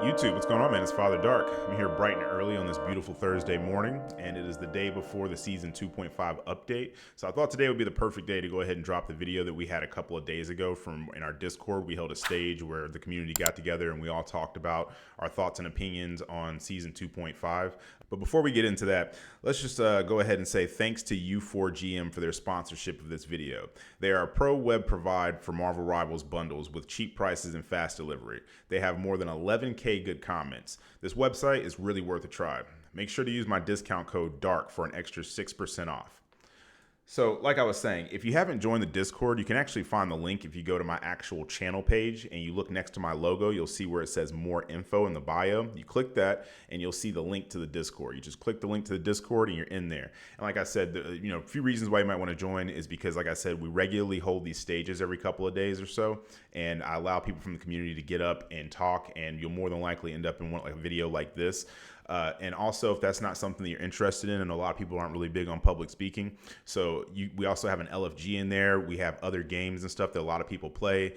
YouTube, what's going on, man? It's Father Dark. I'm here bright and early on this beautiful Thursday morning, and it is the day before the Season 2.5 update. So I thought today would be the perfect day to go ahead and drop the video that we had a couple of days ago from in our Discord. We held a stage where the community got together and we all talked about our thoughts and opinions on Season 2.5. But before we get into that, let's just go ahead and say thanks to U4GM for their sponsorship of this video. They are a pro web provider for Marvel Rivals bundles with cheap prices and fast delivery. They have more than 11K good comments. This website is really worth a try. Make sure to use my discount code DARK for an extra 6% off. So like I was saying, if you haven't joined the Discord, you can actually find the link if you go to my actual channel page and you look next to my logo, you'll see where it says more info in the bio. You click that and you'll see the link to the Discord. You just click the link to the Discord and you're in there. And like I said, a few reasons why you might want to join is because, like I said, we regularly hold these stages every couple of days or so, and I allow people from the community to get up and talk, and you'll more than likely end up in a video like this. And also, if that's not something that you're interested in, and a lot of people aren't really big on public speaking, so we also have an LFG in there. We have other games and stuff that a lot of people play.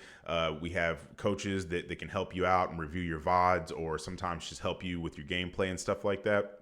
We have coaches that can help you out and review your VODs, or sometimes just help you with your gameplay and stuff like that.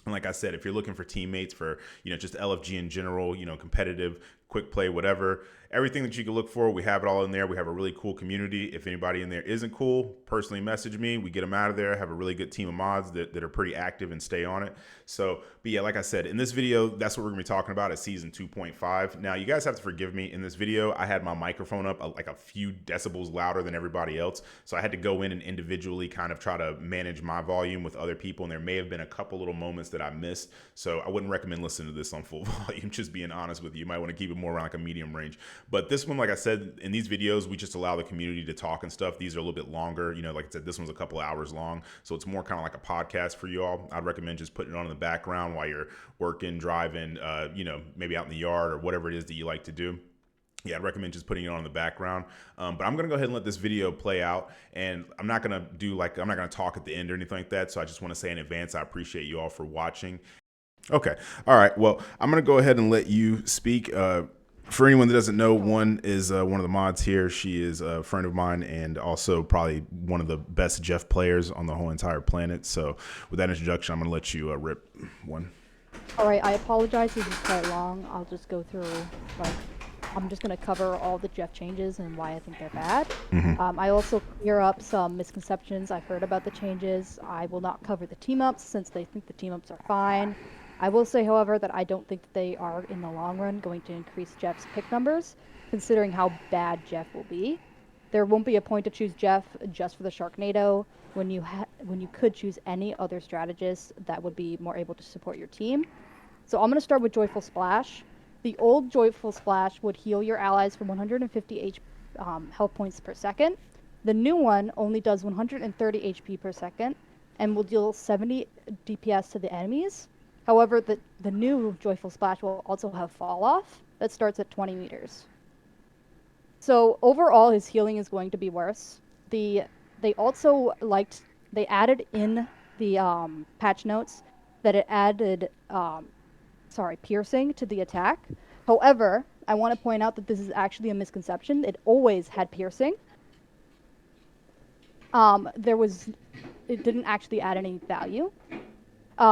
And like I said, if you're looking for teammates for, just LFG in general, competitive, quick play, whatever, everything that you can look for, we have it all in there. We have a really cool community. If anybody in there isn't cool, personally message me. We get them out of there. I have a really good team of mods that are pretty active and stay on it. So, but yeah, like I said, in this video, that's what we're gonna be talking about at Season 2.5. Now, you guys have to forgive me. In this video, I had my microphone up like a few decibels louder than everybody else. So I had to go in and individually kind of try to manage my volume with other people. And there may have been a couple little moments that I missed. So I wouldn't recommend listening to this on full volume, just being honest with you. You might want to keep it more around like a medium range. But this one, like I said, in these videos, we just allow the community to talk and stuff. These are a little bit longer. Like I said, this one's a couple hours long. So it's more kind of like a podcast for you all. I'd recommend just putting it on in the background while you're working, driving, maybe out in the yard or whatever it is that you like to do. Yeah, I'd recommend just putting it on in the background. But I'm going to go ahead and let this video play out. And I'm not going to talk at the end or anything like that. So I just want to say in advance, I appreciate you all for watching. Okay. All right. Well, I'm going to go ahead and let you speak. For anyone that doesn't know, one is one of the mods here. She is a friend of mine and also probably one of the best Jeff players on the whole entire planet. So with that introduction, I'm going to let you rip one. All right, I apologize. This is quite long. I'll just go through, I'm just going to cover all the Jeff changes and why I think they're bad. I also clear up some misconceptions I've heard about the changes. I will not cover the team-ups since they think the team-ups are fine. I will say, however, that I don't think that they are, in the long run, going to increase Jeff's pick numbers, considering how bad Jeff will be. There won't be a point to choose Jeff just for the Sharknado when you could choose any other strategist that would be more able to support your team. So I'm going to start with Joyful Splash. The old Joyful Splash would heal your allies for 150 health points per second. The new one only does 130 HP per second and will deal 70 DPS to the enemies. However, the new Joyful Splash will also have Fall Off that starts at 20 meters. So overall, his healing is going to be worse. They added in the patch notes that it added piercing to the attack. However, I want to point out that this is actually a misconception. It always had piercing. It didn't actually add any value.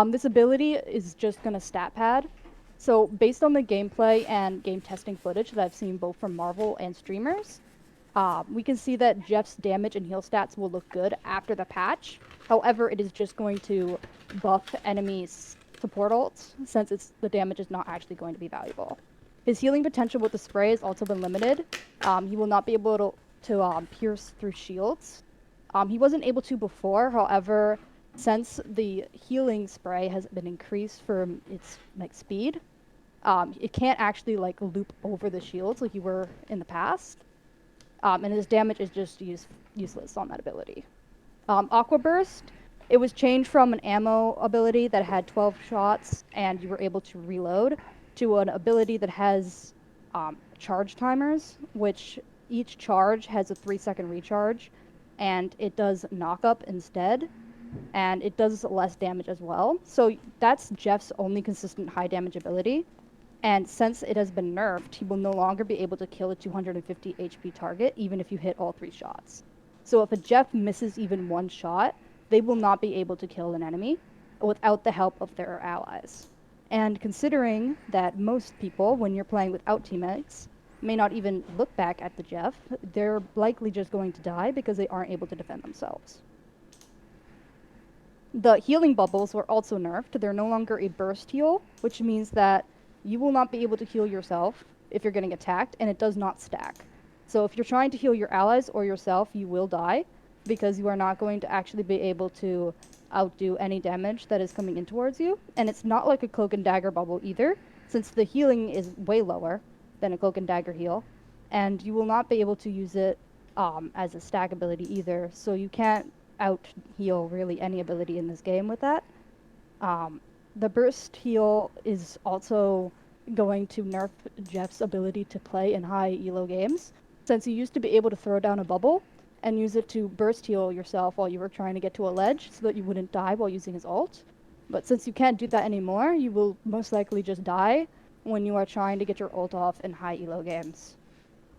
This ability is just going to stat pad. So based on the gameplay and game testing footage that I've seen both from Marvel and streamers, we can see that Jeff's damage and heal stats will look good after the patch. However, it is just going to buff enemies' support ults since the damage is not actually going to be valuable. His healing potential with the spray has also been limited. He will not be able to pierce through shields. He wasn't able to before, however, since the healing spray has been increased for its speed, it can't actually loop over the shields like you were in the past. And his damage is just useless on that ability. Aqua Burst, it was changed from an ammo ability that had 12 shots and you were able to reload to an ability that has charge timers, which each charge has a 3-second recharge, and it does knock up instead. And it does less damage as well. So that's Jeff's only consistent high damage ability. And since it has been nerfed, he will no longer be able to kill a 250 HP target, even if you hit all 3 shots. So if a Jeff misses even one shot, they will not be able to kill an enemy without the help of their allies. And considering that most people, when you're playing without teammates, may not even look back at the Jeff, they're likely just going to die because they aren't able to defend themselves. The healing bubbles were also nerfed. They're no longer a burst heal, which means that you will not be able to heal yourself if you're getting attacked, and it does not stack. So if you're trying to heal your allies or yourself, you will die because you are not going to actually be able to outdo any damage that is coming in towards you. And it's not like a cloak and dagger bubble either, since the healing is way lower than a cloak and dagger heal, and you will not be able to use it as a stack ability either. So you can't out heal really any ability in this game with that. The burst heal is also going to nerf Jeff's ability to play in high elo games, since you used to be able to throw down a bubble and use it to burst heal yourself while you were trying to get to a ledge so that you wouldn't die while using his ult. But since you can't do that anymore, you will most likely just die when you are trying to get your ult off in high elo games.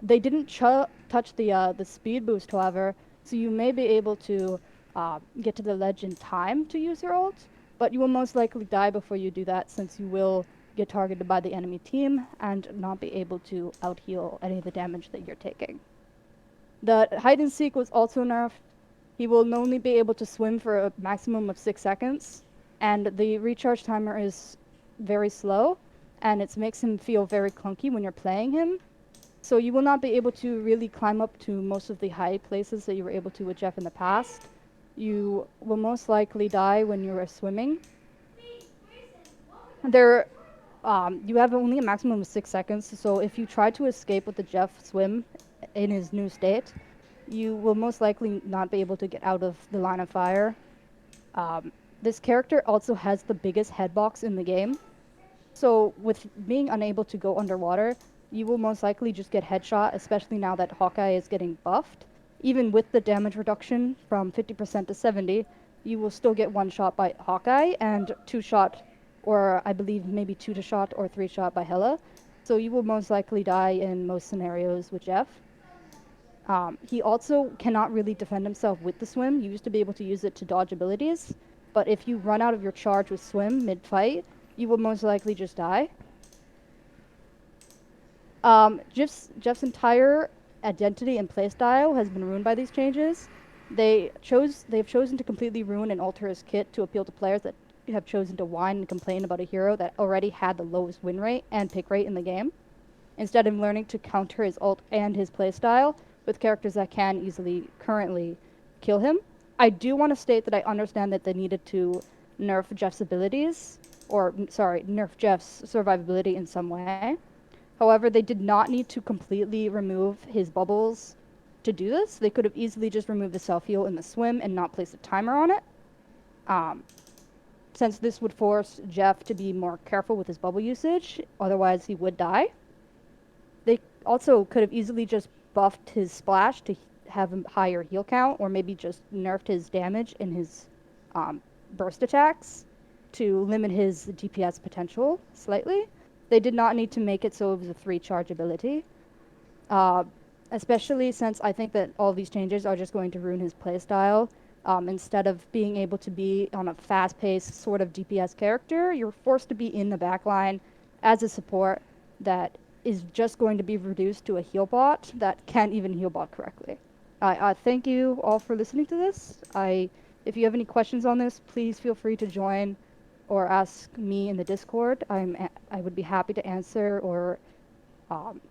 They didn't touch the speed boost, however, so you may be able to get to the ledge in time to use your ult, but you will most likely die before you do that, since you will get targeted by the enemy team and not be able to out heal any of the damage that you're taking. The hide and seek was also nerfed. He will only be able to swim for a maximum of 6 seconds, and the recharge timer is very slow, and it makes him feel very clunky when you're playing him. So you will not be able to really climb up to most of the high places that you were able to with Jeff in the past. You will most likely die when you are swimming. There, you have only a maximum of 6 seconds, so if you try to escape with the Jeff swim in his new state, you will most likely not be able to get out of the line of fire. This character also has the biggest headbox in the game, so with being unable to go underwater, you will most likely just get headshot, especially now that Hawkeye is getting buffed. Even with the damage reduction from 50% to 70, you will still get one shot by Hawkeye and 2 shot, or I believe maybe 2 to shot or 3 shot by Hela. So you will most likely die in most scenarios with Jeff. He also cannot really defend himself with the swim. You used to be able to use it to dodge abilities, but if you run out of your charge with swim mid-fight, you will most likely just die. Jeff's entire identity and playstyle has been ruined by these changes. They've chosen to completely ruin and alter his kit to appeal to players that have chosen to whine and complain about a hero that already had the lowest win rate and pick rate in the game, instead of learning to counter his ult and his playstyle with characters that can easily currently kill him. I do want to state that I understand that they needed to nerf Jeff's abilities, nerf Jeff's survivability in some way. However, they did not need to completely remove his bubbles to do this. They could have easily just removed the self-heal in the swim and not place a timer on it. Since this would force Jeff to be more careful with his bubble usage, otherwise he would die. They also could have easily just buffed his splash to have a higher heal count, or maybe just nerfed his damage in his burst attacks to limit his DPS potential slightly. They did not need to make it so it was a 3 charge ability, especially since I think that all these changes are just going to ruin his playstyle. Instead of being able to be on a fast-paced sort of DPS character, you're forced to be in the backline as a support that is just going to be reduced to a heal bot that can't even heal bot correctly. I thank you all for listening to this. If you have any questions on this, please feel free to join or ask me in the Discord. I would be happy to answer or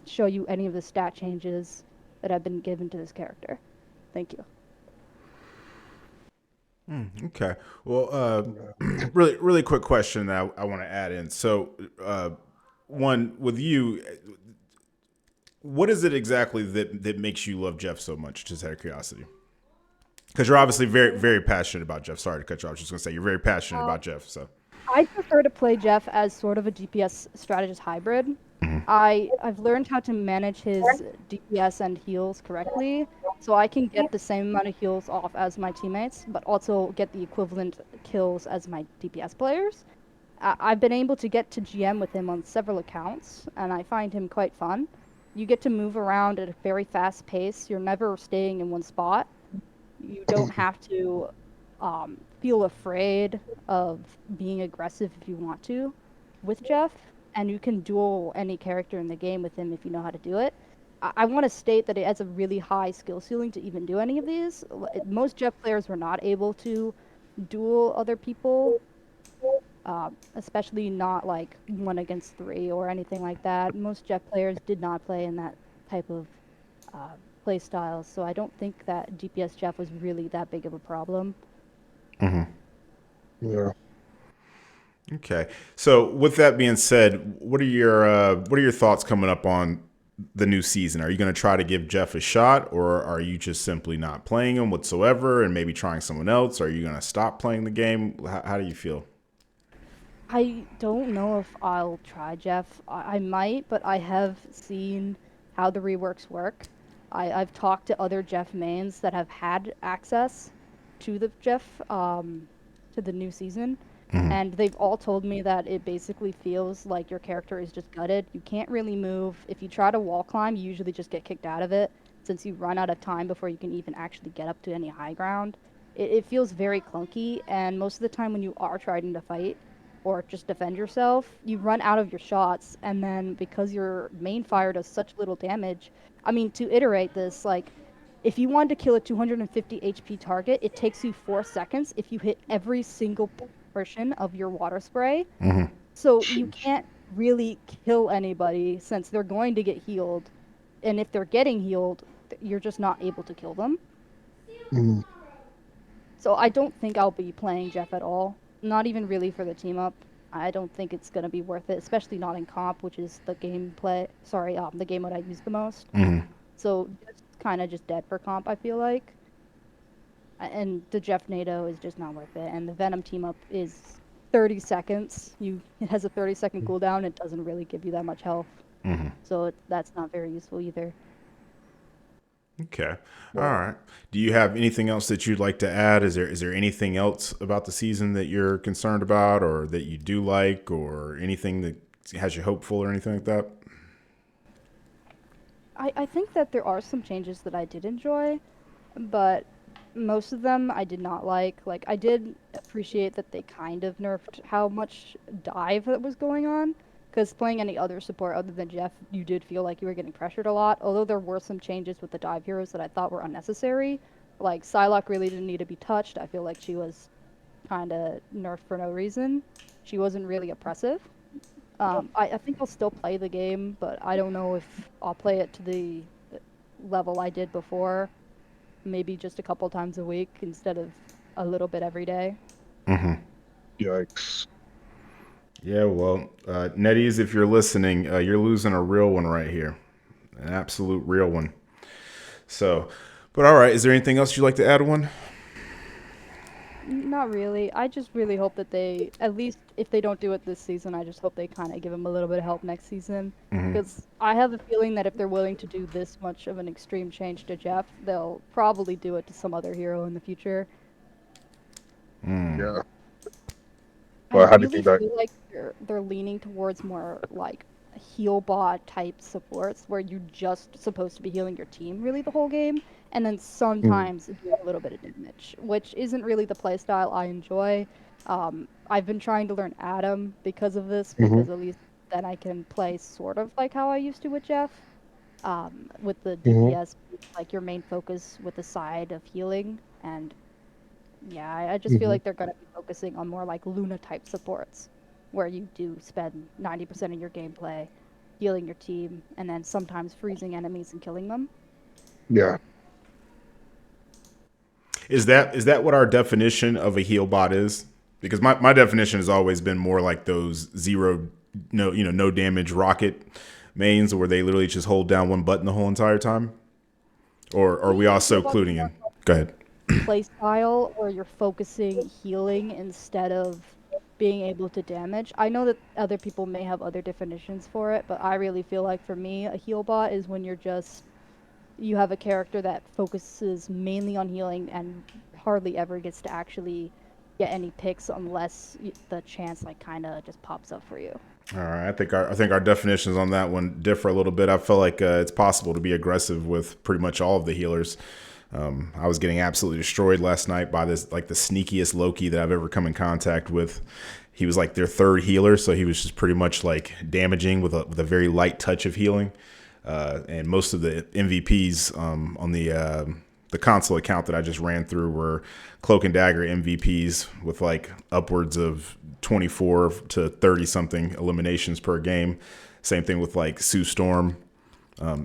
show you any of the stat changes that have been given to this character. Thank you. Okay. Well, really quick question that I want to add in. So, one with you, what is it exactly that makes you love Jeff so much? Just out of curiosity, because you're obviously very passionate about Jeff. Sorry to cut you off. I was just gonna say you're very passionate about Jeff. So I prefer to play Jeff as sort of a DPS strategist hybrid. I've learned how to manage his DPS and heals correctly, so I can get the same amount of heals off as my teammates, but also get the equivalent kills as my DPS players. I've been able to get to GM with him on several accounts, and I find him quite fun. You get to move around at a very fast pace. You're never staying in one spot. You don't have to feel afraid of being aggressive if you want to with Jeff, and you can duel any character in the game with him if you know how to do it. I want to state that it has a really high skill ceiling to even do any of these. Most Jeff players were not able to duel other people, especially not like 1 against 3 or anything like that. Most Jeff players did not play in that type of uh, play styles, so I don't think that DPS Jeff was really that big of a problem. Yeah. Okay. So with that being said, what are your thoughts coming up on the new season? Are you going to try to give Jeff a shot, or are you just simply not playing him whatsoever and maybe trying someone else? Are you going to stop playing the game? How do you feel? I don't know if I'll try Jeff. I might, but I have seen how the reworks work. I've talked to other Jeff mains that have had access to the Jeff, to the new season, and they've all told me that it basically feels like your character is just gutted. You can't really move. If you try to wall climb, you usually just get kicked out of it, since you run out of time before you can even actually get up to any high ground. It feels very clunky, and most of the time when you are trying to fight, or just defend yourself, you run out of your shots, and then because your main fire does such little damage, I mean, to iterate this, like, if you wanted to kill a 250 HP target, it takes you 4 seconds if you hit every single portion of your water spray. So you can't really kill anybody since they're going to get healed, and if they're getting healed, you're just not able to kill them. Mm. So I don't think I'll be playing Jeff at all. Not even really for the team up. I don't think it's gonna be worth it, especially not in comp, which is the gameplay. Sorry, the game mode I use the most. So it's kind of just dead for comp, I feel like. And the Jeff NATO is just not worth it. And the Venom team up is 30 seconds. It has a 30-second cooldown. It doesn't really give you that much health. So that's not very useful either. Okay. All right. Do you have anything else that you'd like to add? Is there anything else about the season that you're concerned about, or that you do like, or anything that has you hopeful or anything like that? I think that there are some changes that I did enjoy, but most of them I did not like. Like, I did appreciate that they kind of nerfed how much dive that was going on, because playing any other support other than Jeff, you did feel like you were getting pressured a lot, although there were some changes with the dive heroes that I thought were unnecessary. Like, Psylocke really didn't need to be touched. I feel like she was kind of nerfed for no reason. She wasn't really oppressive. I think I'll still play the game, but I don't know if I'll play it to the level I did before. Maybe just a couple times a week instead of a little bit every day. Yikes. Yeah, well, Netties, if you're listening, you're losing a real one right here, an absolute real one. So, but all right, is there anything else you'd like to add one? Not really. I just really hope that they, at least if they don't do it this season, I just hope they kind of give him a little bit of help next season. Because I have a feeling that if they're willing to do this much of an extreme change to Jeff, they'll probably do it to some other hero in the future. Yeah. I Well, how do you really think that? feel like they're leaning towards more like heal bot type supports where you're just supposed to be healing your team really the whole game, and then sometimes do a little bit of damage, which isn't really the playstyle I enjoy. I've been trying to learn Adam because of this, because at least then I can play sort of like how I used to with Jeff, with the DPS, like your main focus with the side of healing. And yeah, I just feel like they're going to be focusing on more like Luna type supports, where you do spend 90% of your gameplay healing your team, and then sometimes freezing enemies and killing them. Yeah. Is that what our definition of a heal bot is? Because my definition has always been more like those zero, no damage rocket mains where they literally just hold down one button the whole entire time. Or are we also including in? Go ahead. Play style, or you're focusing healing instead of being able to damage. I know that other people may have other definitions for it, but I really feel like for me, a heal bot is when you have a character that focuses mainly on healing and hardly ever gets to actually get any picks unless the chance like kind of just pops up for you. All right, I think our definitions on that one differ a little bit. I feel like it's possible to be aggressive with pretty much all of the healers. I was getting absolutely destroyed last night by this, like the sneakiest Loki that I've ever come in contact with. He was like their third healer, so he was just pretty much like damaging with a very light touch of healing. And most of the MVPs on the console account that I just ran through were Cloak and Dagger MVPs with like upwards of 24 to 30 something eliminations per game. Same thing with like Sue Storm.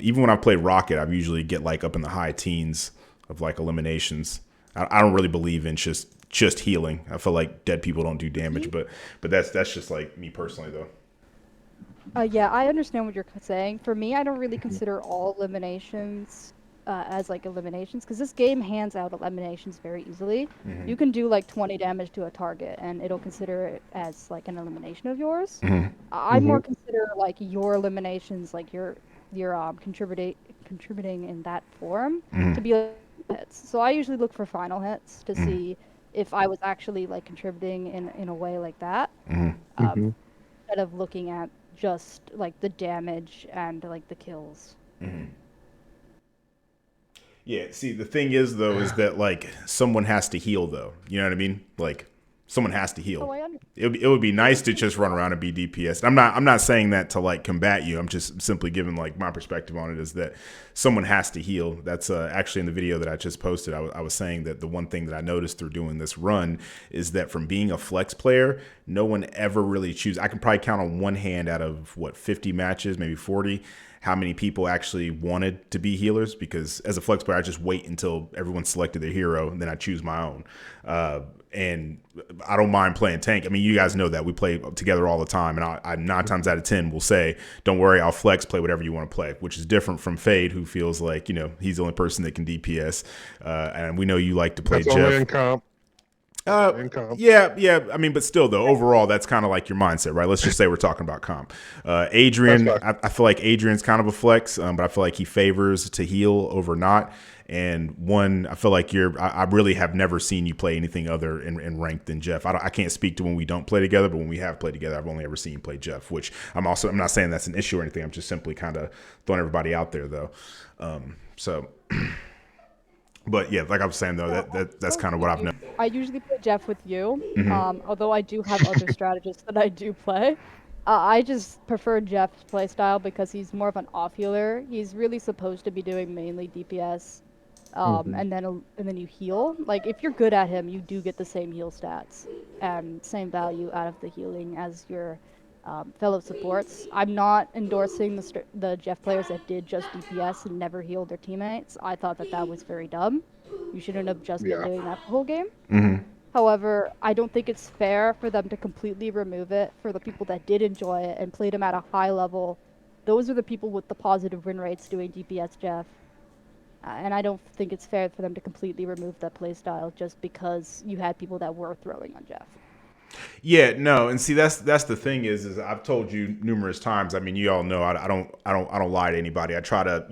Even when I played Rocket, I usually get like up in the high teens of like eliminations. I don't really believe in just healing. I feel like dead people don't do damage, but that's just like me personally though. Yeah, I understand what you're saying. For me, I don't really consider all eliminations as like eliminations because this game hands out eliminations very easily. You can do like 20 damage to a target and it'll consider it as like an elimination of yours. I more consider like your eliminations, like you're contributing in that form to be like, hits. So I usually look for final hits to see if I was actually like contributing in a way like that, instead of looking at just like the damage and like the kills. Yeah, see, the thing is though is that like someone has to heal though. You know what I mean? Like someone has to heal. Oh, I understand. It would be nice to just run around and be DPS. I'm not saying that to like combat you. I'm just simply giving like my perspective on it is that someone has to heal. That's actually in the video that I just posted. I was saying that the one thing that I noticed through doing this run is that from being a flex player, no one ever really chooses. I can probably count on one hand out of what 50 matches, maybe 40. How many people actually wanted to be healers, because as a flex player, I just wait until everyone selected their hero and then I choose my own. And I don't mind playing tank. I mean, you guys know that we play together all the time, and I 9 times out of 10 will say, don't worry, I'll flex, play whatever you want to play, which is different from Fade, who feels like, you know, he's the only person that can DPS. And we know you like to play That's Jeff. only in comp. Yeah. I mean, but still, though, overall, that's kind of like your mindset, right? Let's just say we're talking about comp. Adrian, I feel like Adrian's kind of a flex, but I feel like he favors to heal over not. And one, I feel like I really have never seen you play anything other in ranked than Jeff. I can't speak to when we don't play together, but when we have played together, I've only ever seen you play Jeff, which I'm not saying that's an issue or anything. I'm just simply kind of throwing everybody out there, though. But yeah, like I was saying though, that's kind of what I've known. I usually play Jeff with you, although I do have other strategists that I do play. I just prefer Jeff's playstyle because he's more of an off healer. He's really supposed to be doing mainly DPS, and then you heal. Like if you're good at him, you do get the same heal stats and same value out of the healing as your fellow supports. I'm not endorsing the Jeff players that did just DPS and never healed their teammates. I thought that was very dumb. You shouldn't have just been doing that the whole game. However, I don't think it's fair for them to completely remove it for the people that did enjoy it and played him at a high level. Those are the people with the positive win rates doing DPS Jeff. And I don't think it's fair for them to completely remove that playstyle just because you had people that were throwing on Jeff. Yeah, no, and see that's the thing is I've told you numerous times. I mean, you all know I don't lie to anybody. I try to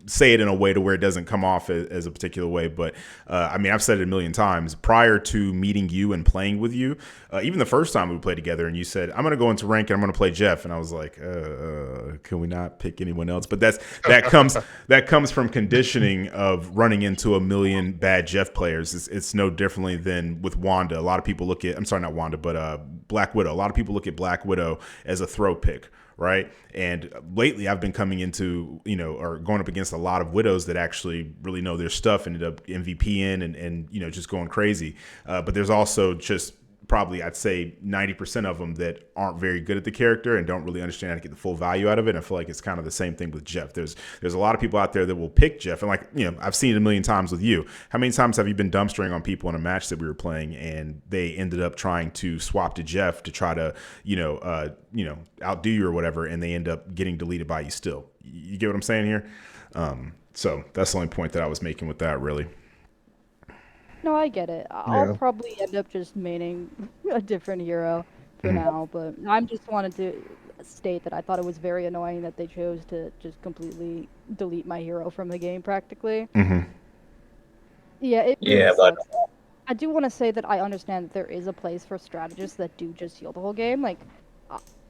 say it in a way to where it doesn't come off as a particular way. But I mean, I've said it a million times prior to meeting you and playing with you. Even the first time we played together, and you said I'm going to go into rank and I'm going to play Jeff, and I was like, can we not pick anyone else? But that comes from conditioning of running into a million bad Jeff players. It's no differently than with Wanda. A lot of people look at not Wanda, but Black Widow. A lot of people look at Black Widow as a throw pick, right? And lately I've been coming into, or going up against a lot of Widows that actually really know their stuff, ended up MVPing and just going crazy. But there's also just probably I'd say 90% of them that aren't very good at the character and don't really understand how to get the full value out of it. And I feel like it's kind of the same thing with Jeff. There's a lot of people out there that will pick Jeff, and I've seen it a million times with you. How many times have you been dumpstering on people in a match that we were playing and they ended up trying to swap to Jeff to try to outdo you or whatever, and they end up getting deleted by you still? You get what I'm saying here? So that's the only point that I was making with that, really. No, I get it. I'll probably end up just maining a different hero for now, but I just wanted to state that I thought it was very annoying that they chose to just completely delete my hero from the game practically. Yeah, it really sucks. I do want to say that I understand that there is a place for strategists that do just heal the whole game. Like,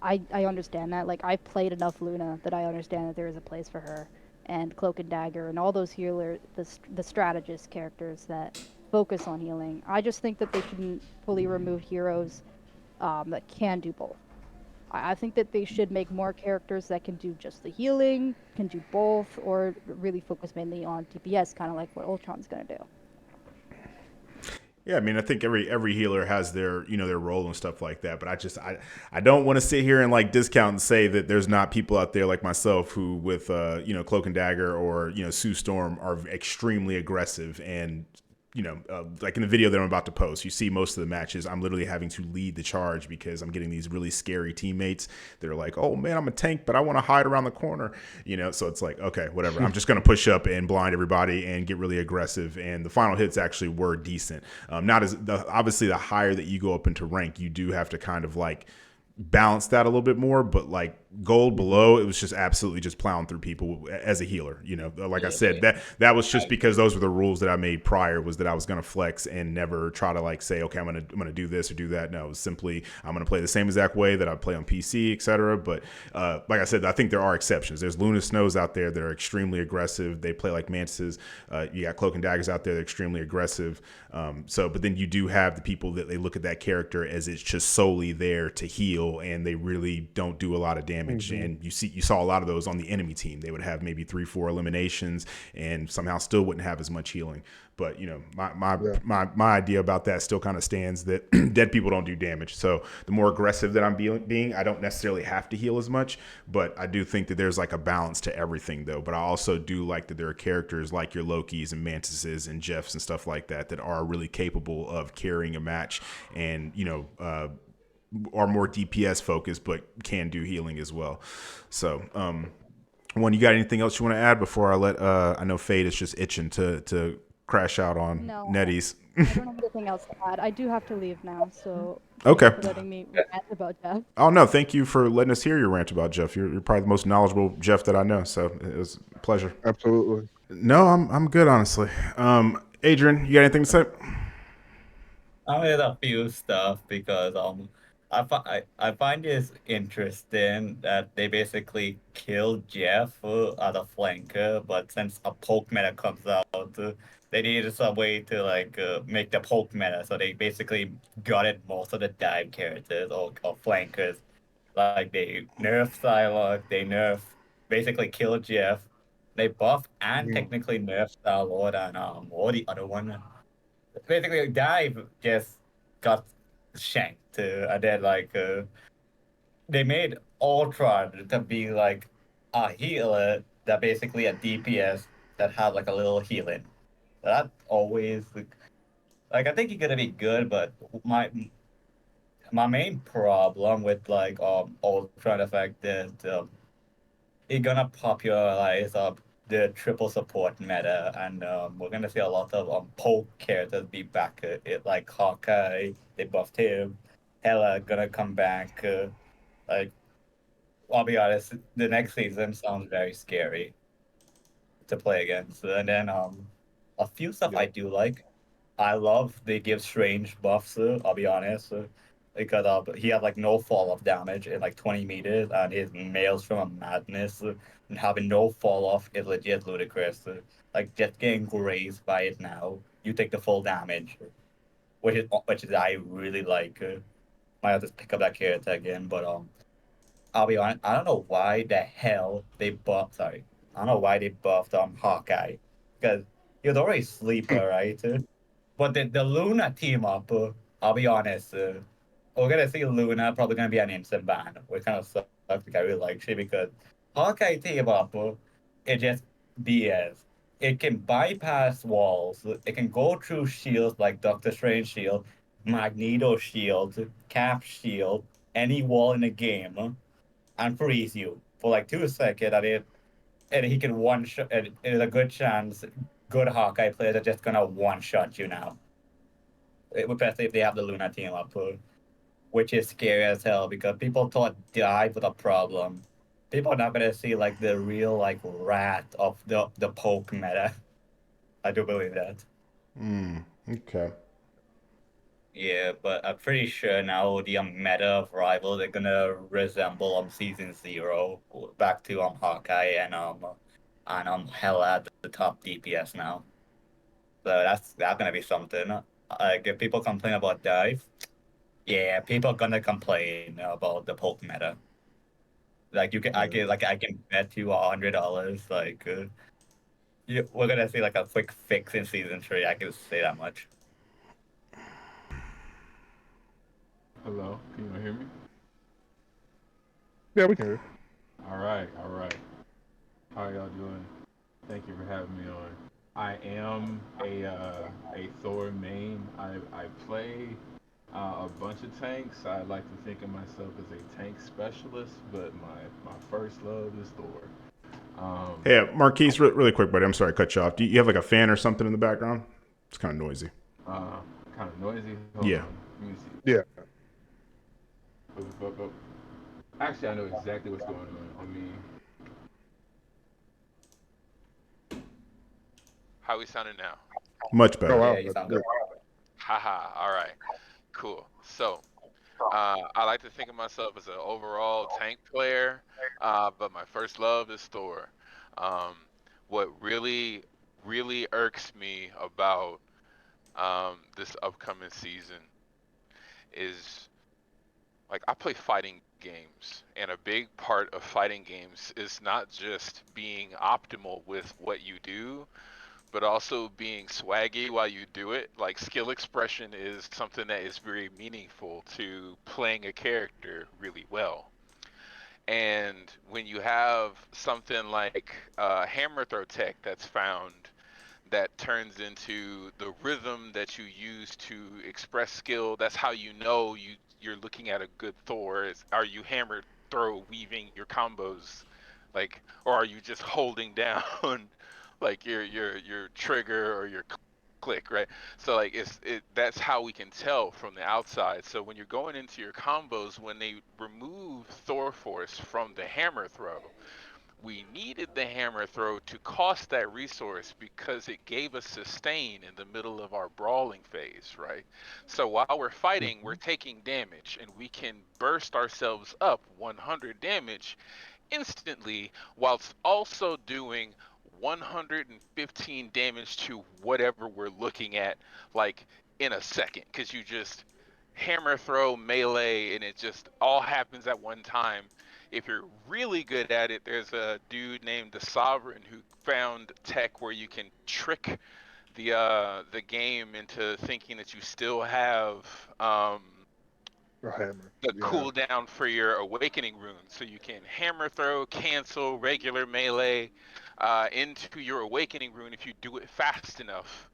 I understand that. Like, I've played enough Luna that I understand that there is a place for her. and Cloak and Dagger and all those healer the strategist characters that focus on healing. I just think that they shouldn't fully remove heroes that can do both. I think that they should make more characters that can do just the healing, can do both, or really focus mainly on DPS, kind of like what Ultron's gonna do. Yeah, I mean, I think every healer has their their role and stuff like that. But I don't want to sit here and like discount and say that there's not people out there like myself who with Cloak and Dagger or Sue Storm are extremely aggressive and like in the video that I'm about to post, you see most of the matches, I'm literally having to lead the charge because I'm getting these really scary teammates that are like, oh man, I'm a tank, but I want to hide around the corner, so it's like, okay, whatever. I'm just going to push up and blind everybody and get really aggressive. And the final hits actually were decent. Not as obviously the higher that you go up into rank, you do have to kind of like balance that a little bit more, but like gold below, it was just absolutely just plowing through people as a healer. Like I said, that was just because those were the rules that I made prior, was that I was going to flex and never try to like say, okay, I'm gonna do this or do that. No, it was simply I'm gonna play the same exact way that I play on PC, etc. But like I said, I think there are exceptions. There's Luna Snows out there that are extremely aggressive. They play like mantises. You got Cloak and Daggers out there that are extremely aggressive. But then you do have the people that they look at that character as it's just solely there to heal, and they really don't do a lot of damage. And you saw a lot of those on the enemy team. They would have maybe 3-4 eliminations and somehow still wouldn't have as much healing. But my idea about that still kind of stands, that dead people don't do damage. So the more aggressive that I'm being, I don't necessarily have to heal as much. But I do think that there's like a balance to everything, though. But I also do like that there are characters like your Lokis and Mantises and Jeffs and stuff like that that are really capable of carrying a match and are more DPS focused, but can do healing as well. So, one, you got anything else you want to add before I let? I know Fade is just itching to crash out on No, Netties. I don't have anything else to add. I do have to leave now, so thank you Okay. for letting me rant about Jeff. Oh no, thank you for letting us hear your rant about Jeff. You're probably the most knowledgeable Jeff that I know, so it was a pleasure. Absolutely. No, I'm good, honestly. Adrian, you got anything to say? I made a few stuff because I find this interesting that they basically killed Jeff as a flanker, but since a poke meta comes out, they needed some way to like make the poke meta, so they basically gutted most of the dive characters or flankers. Like they nerfed Psylocke, they nerf basically killed Jeff, they buff and Mm. technically nerfed Star Lord and what the other one basically dive just got shanked and then like they made Ultron to be like a healer that basically a DPS that had like a little healing. That always like I think he's gonna be good, but my my main problem with like Ultron effect is it's gonna popularize the triple support meta, and we're gonna see a lot of poke characters be back. Like Hawkeye, they buffed him. Hela gonna come back. Like I'll be honest, the next season sounds very scary to play against. And then a few stuff I do like. I love they give strange buffs. I'll be honest, because he had like no fall off damage in like 20 meters, and his males from a madness and having no fall off is legit ludicrous. Like just getting grazed by it now, you take the full damage, which is I really like. Might have to pick up that character again, but I'll be honest, I don't know why the hell they buffed. Sorry, I don't know why they buffed Hawkeye, because he was already sleeper, right? But the Luna team up, I'll be honest, we're gonna see Luna probably gonna be an instant ban, which kind of sucks because I really like she because Hawkeye team up, it just BS. It can bypass walls. It can go through shields like Doctor Strange shield, Magneto shield, Cap shield, any wall in the game, and freeze you for like 2 seconds. And he can one shot. And it is a good chance. Good Hawkeye players are just gonna one shot you now, especially if they have the Luna team up, which is scary as hell because people thought dive was a problem. People are not gonna see like the real like rat of the poke meta. I do believe that. Okay. Yeah, but I'm pretty sure now the meta of rivals are gonna resemble season 0 back to Hawkeye and and I'm hell at the top DPS now. So that's gonna be something. Like if people complain about dive, yeah, people gonna complain about the poke meta. Like I can bet you $100. We're gonna see like a quick fix in season 3. I can say that much. Hello, can you hear me? Yeah, we can hear. All right, all right. How are y'all doing? Thank you for having me on. I am a Thor main. I play a bunch of tanks. I like to think of myself as a tank specialist, but my first love is Thor. Um, Hey, Marquise, really quick, buddy. I'm sorry to cut you off. Do you have like a fan or something in the background? It's kind of noisy. uh, Kind of noisy. Hold Yeah. on, let me see. Yeah. But actually, I know exactly what's going on. Let me. How we sounding now? Much Oh better. wow. Yeah, you That's sound good. good. Haha. All right. Cool. So, I like to think of myself as an overall tank player, but my first love is Thor. Um, what really irks me about this upcoming season is like I play fighting games, and a big part of fighting games is not just being optimal with what you do, but also being swaggy while you do it. Like skill expression is something that is very meaningful to playing a character really well. And when you have something like hammer throw tech that's found that turns into the rhythm that you use to express skill, that's how you know you're looking at a good Thor. Is are you hammer throw weaving your combos, like, or are you just holding down like your trigger or your click, right? So like that's how we can tell from the outside. So when you're going into your combos, when they remove Thor Force from the hammer throw, we needed the hammer throw to cost that resource because it gave us sustain in the middle of our brawling phase, right? So while we're fighting, we're Mhm. taking damage and we can burst ourselves up 100 damage instantly whilst also doing 115 damage to whatever we're looking at, like in a second, because you just hammer throw melee and it just all happens at one time. If you're really good at it, there's a dude named the Sovereign who found tech where you can trick the game into thinking that you still have A hammer. the Yeah. cooldown for your awakening rune, so you can hammer throw, cancel regular melee into your awakening rune. If you do it fast enough,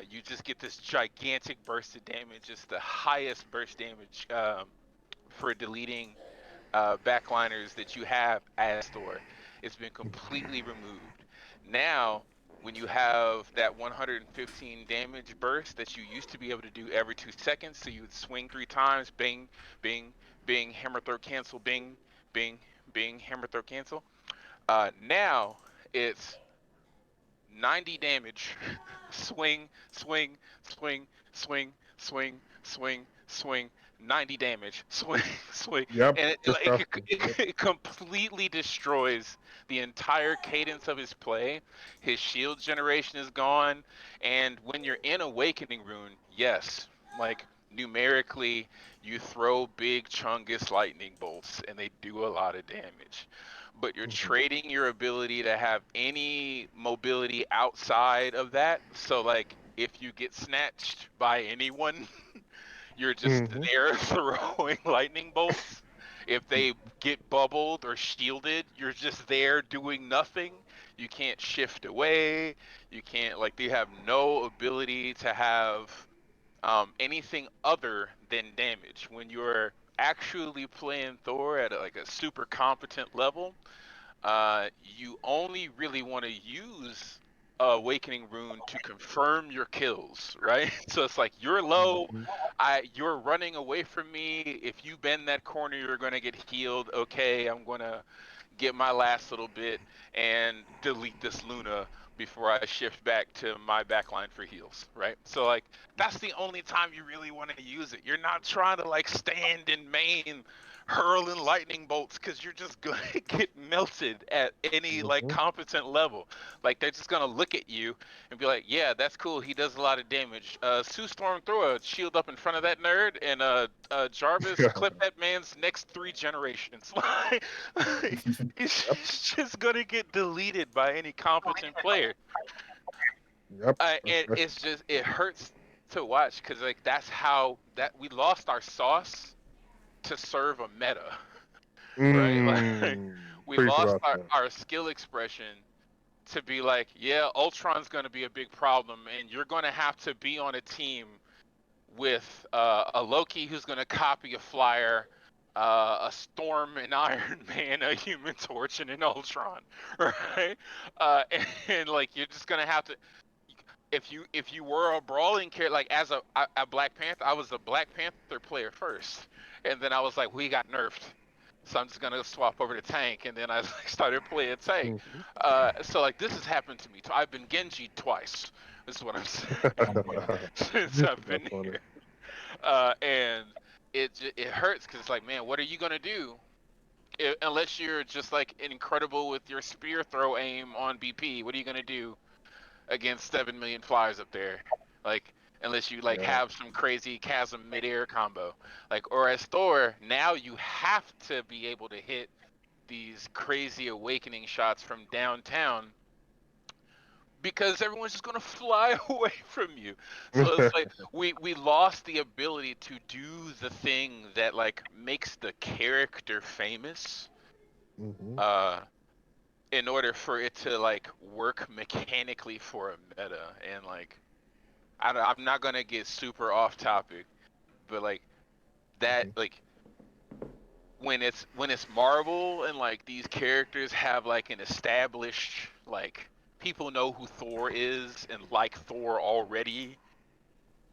you just get this gigantic burst of damage. It's the highest burst damage for deleting backliners that you have as Thor. It's been completely removed. Now, when you have that 115 damage burst that you used to be able to do every 2 seconds, so you would swing 3 times, bing, bing, bing, hammer throw cancel, bing, bing, bing, hammer throw cancel. Now it's 90 damage, swing, swing, swing, swing, swing, swing, swing, 90 damage, swing, swing, Yep. and Just faster. Yep. it completely destroys the entire cadence of his play. His shield generation is gone, and when you're in Awakening Rune, yes, like numerically, you throw big Chungus lightning bolts, and they do a lot of damage, but you're Mhm. trading your ability to have any mobility outside of that. So like if you get snatched by anyone, you're just Mhm. there throwing lightning bolts. If they get bubbled or shielded, you're just there doing nothing. You can't shift away. You can't like they have no ability to have anything other than damage. When you're actually playing Thor at like a super competent level, you only really want to use Awakening Rune to confirm your kills, right? So it's like you're low, Mhm. you're running away from me. If you bend that corner, you're gonna get healed. Okay, I'm gonna get my last little bit and delete this Luna before I shift back to my backline for heals, right? So like that's the only time you really want to use it. You're not trying to like stand in main hurling lightning bolts because you're just gonna get melted at any like competent level. Like they're just gonna look at you and be like, yeah, that's cool. He does a lot of damage. Sue Storm, throw a shield up in front of that nerd, and Jarvis, clip that man's next 3 generations. Like, he's just gonna get deleted by any competent player. And it's just it hurts to watch because like that's how that we lost our sauce to serve a meta, right? Like we lost our skill expression to be like, yeah, Ultron's gonna be a big problem, and you're gonna have to be on a team with a Loki who's gonna copy a flyer. A Storm, an Iron Man, a Human Torch, and an Ultron, right? And like you're just gonna have to, if you were a brawling character, like as a Black Panther, I was a Black Panther player first, and then I was like, we got nerfed, so I'm just gonna swap over to tank, and then I started playing tank. So like this has happened to me. I've been Genji twice. This is what I'm saying since I've been here, and it hurts because it's like, man, what are you gonna do? Unless you're just like incredible with your spear throw aim on BP, what are you gonna do against 7 million flyers up there? Like, unless you like have some crazy chasm midair combo. Like, or as Thor, now you have to be able to hit these crazy awakening shots from downtown because everyone's just gonna fly away from you. So it's like we lost the ability to do the thing that like makes the character famous. In order for it to like work mechanically for a meta, and like I'm not gonna get super off topic, but like that like when it's Marvel and like these characters have like an established like people know who Thor is and like Thor already.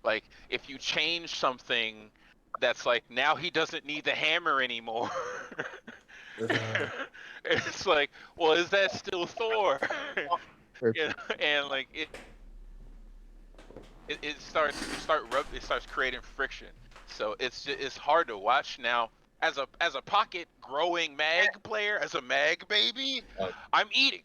Like if you change something that's like now he doesn't need the hammer anymore. It's like, well, is that still Thor? You know, and like it starts creating friction. So it's hard to watch now. As a pocket growing mag player, as a mag baby, I'm eating.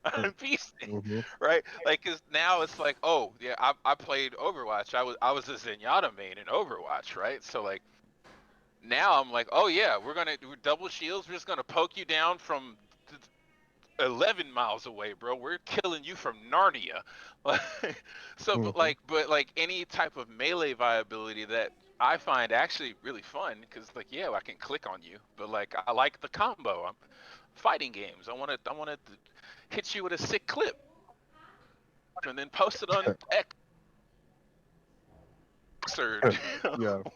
I'm feasting, right? Like, cause now it's like, oh yeah, I played Overwatch. I was a Zenyatta main in Overwatch, right? So like now I'm like, oh yeah, we're double shields. We're just gonna poke you down from 11 miles away, bro. We're killing you from Narnia. So, but like any type of melee viability that I find actually really fun, because like yeah, I can click on you, but like I like the combo. I'm fighting games. I want to hit you with a sick clip, and then post it on X or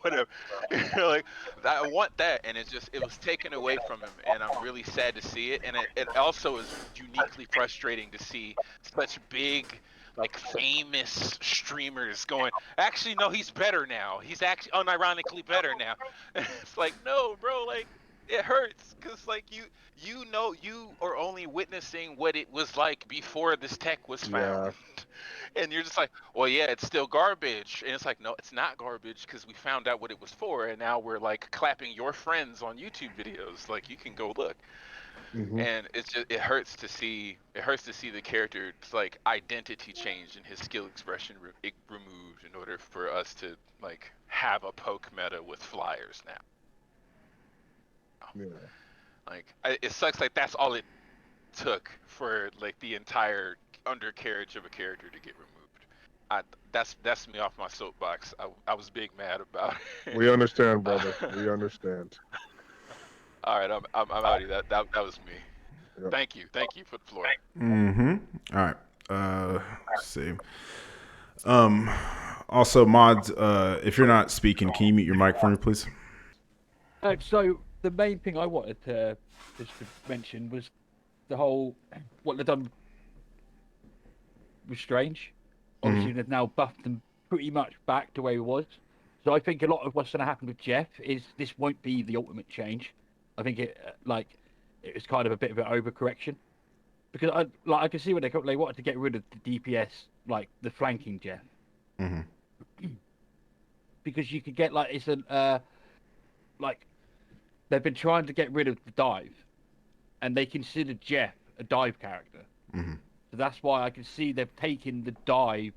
whatever. Like I want that, and it was taken away from him, and I'm really sad to see it. And it also is uniquely frustrating to see such big like famous streamers going, actually no, he's better now, he's actually unironically better now. It's like, no bro, like it hurts because like you know you are only witnessing what it was like before this tech was found. And you're just like, well, yeah, it's still garbage. And it's like, no, it's not garbage because we found out what it was for, and now we're like clapping your friends on YouTube videos. Like, you can go look. And it's just it hurts to see the character's like identity change and his skill expression removed in order for us to like have a poke meta with flyers now. Like, it sucks. Like that's all it took for like the entire undercarriage of a character to get removed. That's me off my soapbox. I was big mad about it. We understand, brother. We understand. All right, I'm out of that. That was me. Yep. Thank you for the floor. All right. Let's see. Also, mods, if you're not speaking, can you mute your mic for me, please? So the main thing I wanted to just to mention was the whole what they've done was strange. Obviously, they've now buffed them pretty much back to where it was. So I think a lot of what's going to happen with Jeff is this won't be the ultimate change. I think it was kind of a bit of an overcorrection. because I can see what they wanted to get rid of the DPS, like the flanking Jeff, because you could get like it's an like they've been trying to get rid of the dive, and they consider Jeff a dive character. So that's why I can see they've taken the dive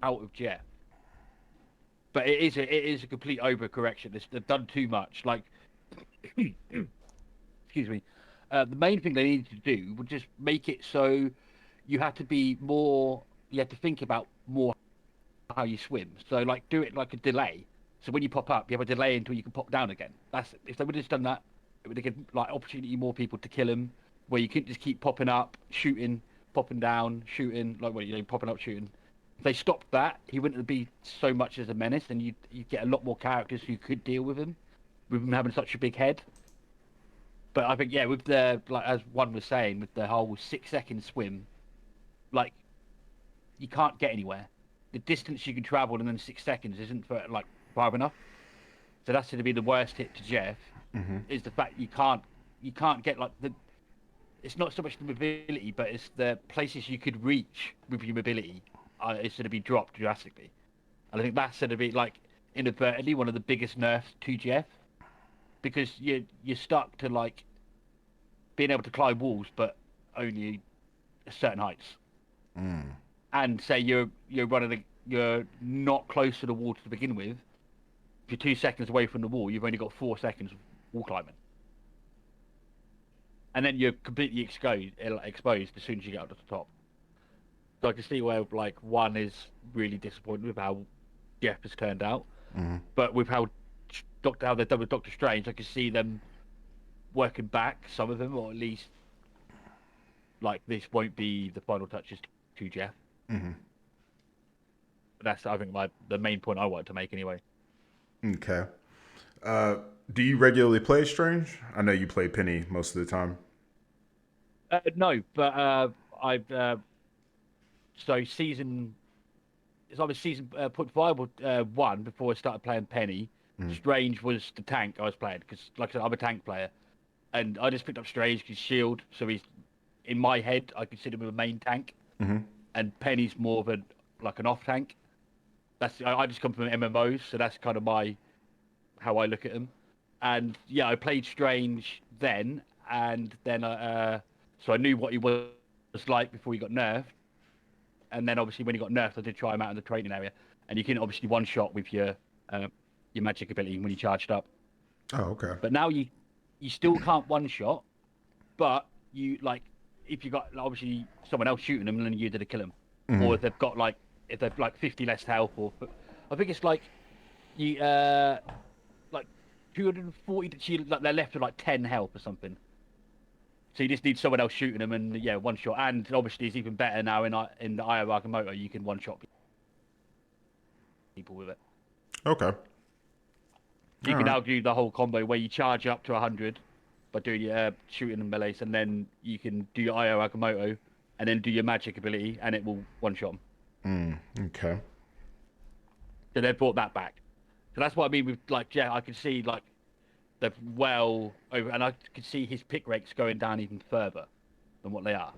out of Jeff. But it is a complete overcorrection. They've done too much. Like, excuse me. The main thing they needed to do was just make it so you had to be more. You had to think about more how you swim. So like, do it like a delay. So when you pop up, you have a delay until you can pop down again. That's if they would have just done that, it would have given like opportunity more people to kill him. Where you couldn't just keep popping up, shooting, popping down, shooting, like popping up, shooting. If they stopped that, he wouldn't be so much as a menace, and you'd get a lot more characters who could deal with him having such a big head. But I think with the like as one was saying, with the whole 6-second swim, like you can't get anywhere. The distance you can travel in 6 seconds isn't like far enough. So that's going to be the worst hit to Jeff. Is the fact you can't get like the. It's not so much the mobility, but it's the places you could reach with your mobility. It's going to be dropped drastically, and I think that's going to be like inadvertently one of the biggest nerfs to Jeff, because you're stuck to like being able to climb walls, but only certain heights. And say you're not close to the wall to begin with. If you're 2 seconds away from the wall, you've only got 4 seconds of wall climbing. And then you're completely exposed as soon as you get up to the top. So I can see where like one is really disappointed with how Jeff has turned out, but with how they've done with Doctor Strange, I can see them working back some of them, or at least like this won't be the final touches to Jeff. That's I think the main point I wanted to make anyway. Okay. Do you regularly play Strange? I know you play Penny most of the time. No, but I've so season. It's either season 0.5 or 1 before I started playing Penny. Strange was the tank I was playing because, like I said, I'm a tank player, and I just picked up Strange because shield. So he's in my head. I consider him a main tank, and Penny's more of an off tank. I just come from MMOs, so that's kind of how I look at them. And yeah, I played Strange then, and then so I knew what he was like before he got nerfed. And then obviously when he got nerfed, I did try him out in the training area, and you can obviously one shot with your magic ability when you charged up. Oh, okay. But now you still can't one shot, but you like if you got obviously someone else shooting them, then you did a kill them, or if they've got like 50 less health, or I think it's like you like 240 like they're left with like 10 health or something. So you just need someone else shooting them, and one shot. And obviously it's even better now in the Io Moto, you can one shot people with it. Okay. So you can now do the whole combo where you charge up to 100 by doing your shooting and melees, and then you can do your Io Agamotto, and then do your magic ability, and it will one shot them. Okay. So they brought that back. So that's what I mean with like I can see like they've well over, and I can see his pick rates going down even further than what they are.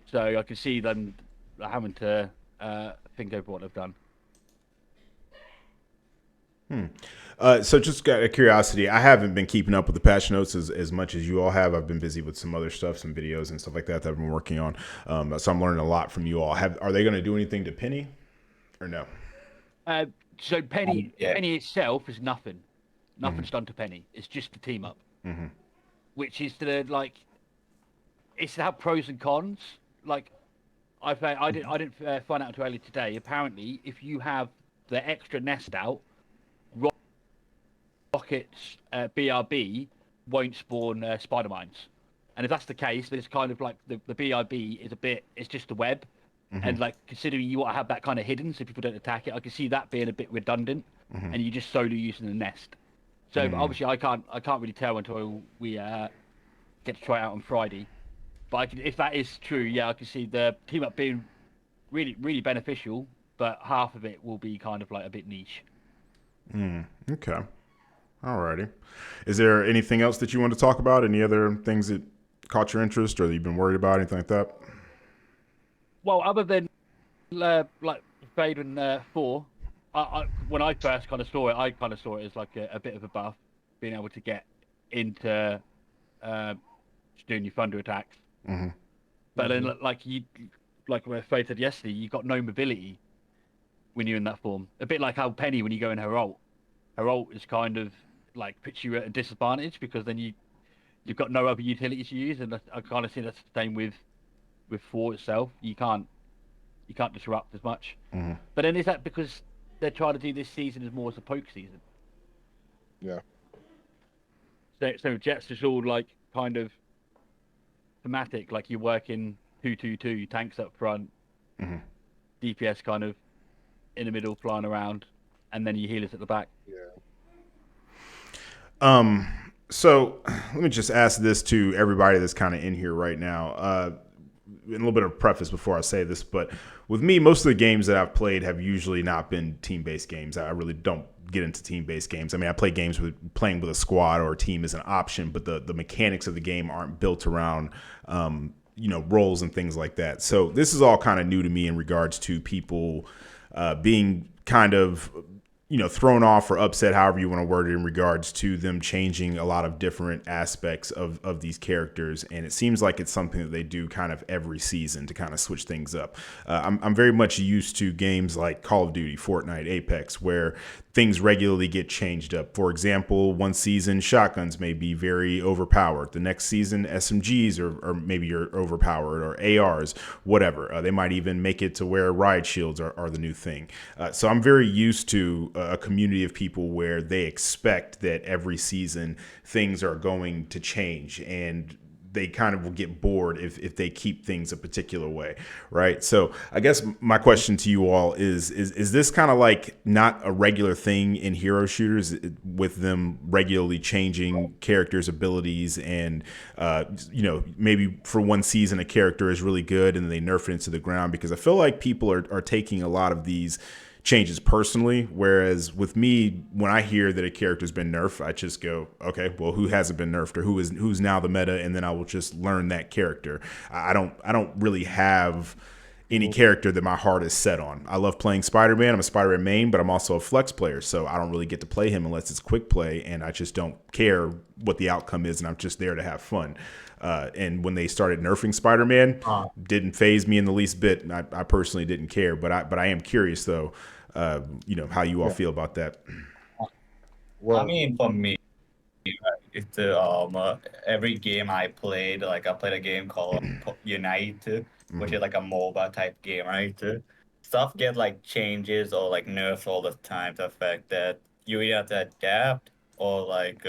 So I can see them having to think over what they've done. So just out of curiosity, I haven't been keeping up with the patch notes as much as you all have. I've been busy with some other stuff, some videos and stuff like that I've been working on. So I'm learning a lot from you all. Are they going to do anything to Penny or no? So Penny itself is nothing. Nothing's done to Penny. It's just the team up, which is it's to have pros and cons. Like I didn't find out until early today. Apparently, if you have the extra nest out, rockets BRB won't spawn spider mines. And if that's the case, then it's kind of like the BRB is it's just a web. And like considering you want to have that kind of hidden so people don't attack it, I can see that being a bit redundant, and you just solely using the nest. So obviously I can't really tell until we get to try it out on Friday. But if that is true, I can see the team up being really, really beneficial, but half of it will be kind of like a bit niche. Okay. Alrighty. Is there anything else that you want to talk about? Any other things that caught your interest or that you've been worried about, anything like that? Well, other than like Fade and Thor, when I first kind of saw it, I kind of saw it as like a bit of a buff, being able to get into doing your thunder attacks. Mm-hmm. But then, like what Fade said yesterday, you got no mobility when you're in that form. A bit like how Penny, when you go in her ult is kind of like puts you at a disadvantage because then you've got no other utilities to use, and I kind of see that's the same with Thor itself. You can't disrupt as much. Mm-hmm. But then is that because they're trying to do this season as more as a poke season? Yeah. So Jets is all like kind of thematic, like you're working 2-2-2 tanks up front, Mm-hmm. DPS kind of in the middle flying around, and then your healers at the back. Yeah. So let me just ask this to everybody that's kind of in here right now. A little bit of preface before I say this, but with me, most of the games that I've played have usually not been team-based games. I really don't get into team-based games. I mean, I play games with playing with a squad or a team is an option, but the mechanics of the game aren't built around roles and things like that. So this is all kind of new to me in regards to people being kind of thrown off or upset, however you want to word it, in regards to them changing a lot of different aspects of these characters. And it seems like it's something that they do kind of every season to kind of switch things up. I'm very much used to games like Call of Duty, Fortnite, Apex, where things regularly get changed up. For example, one season shotguns may be very overpowered. The next season SMGs are maybe are overpowered, or ARs, whatever. They might even make it to where riot shields are the new thing. So I'm very used to a community of people where they expect that every season things are going to change, and they kind of will get bored if they keep things a particular way, right? So I guess my question to you all is this kind of like not a regular thing in hero shooters, with them regularly changing characters' abilities, and maybe for one season a character is really good and then they nerf it into the ground? Because I feel like people are taking a lot of these changes personally, whereas with me, when I hear that a character's been nerfed, I just go, okay, well, who hasn't been nerfed, or who's now the meta, and then I will just learn that character. I don't really have any character that my heart is set on. I love playing Spider-Man. I'm a Spider-Man main, but I'm also a flex player, so I don't really get to play him unless it's quick play, and I just don't care what the outcome is, and I'm just there to have fun. And when they started nerfing Spider-Man, didn't phase me in the least bit. I personally didn't care, but I am curious though, how you all feel about that. I mean, for me, it's every game I played, like I played a game called Unite, which is like a MOBA type game, right? Stuff get like changes or like nerfs all the time to the fact that you either have to adapt, or like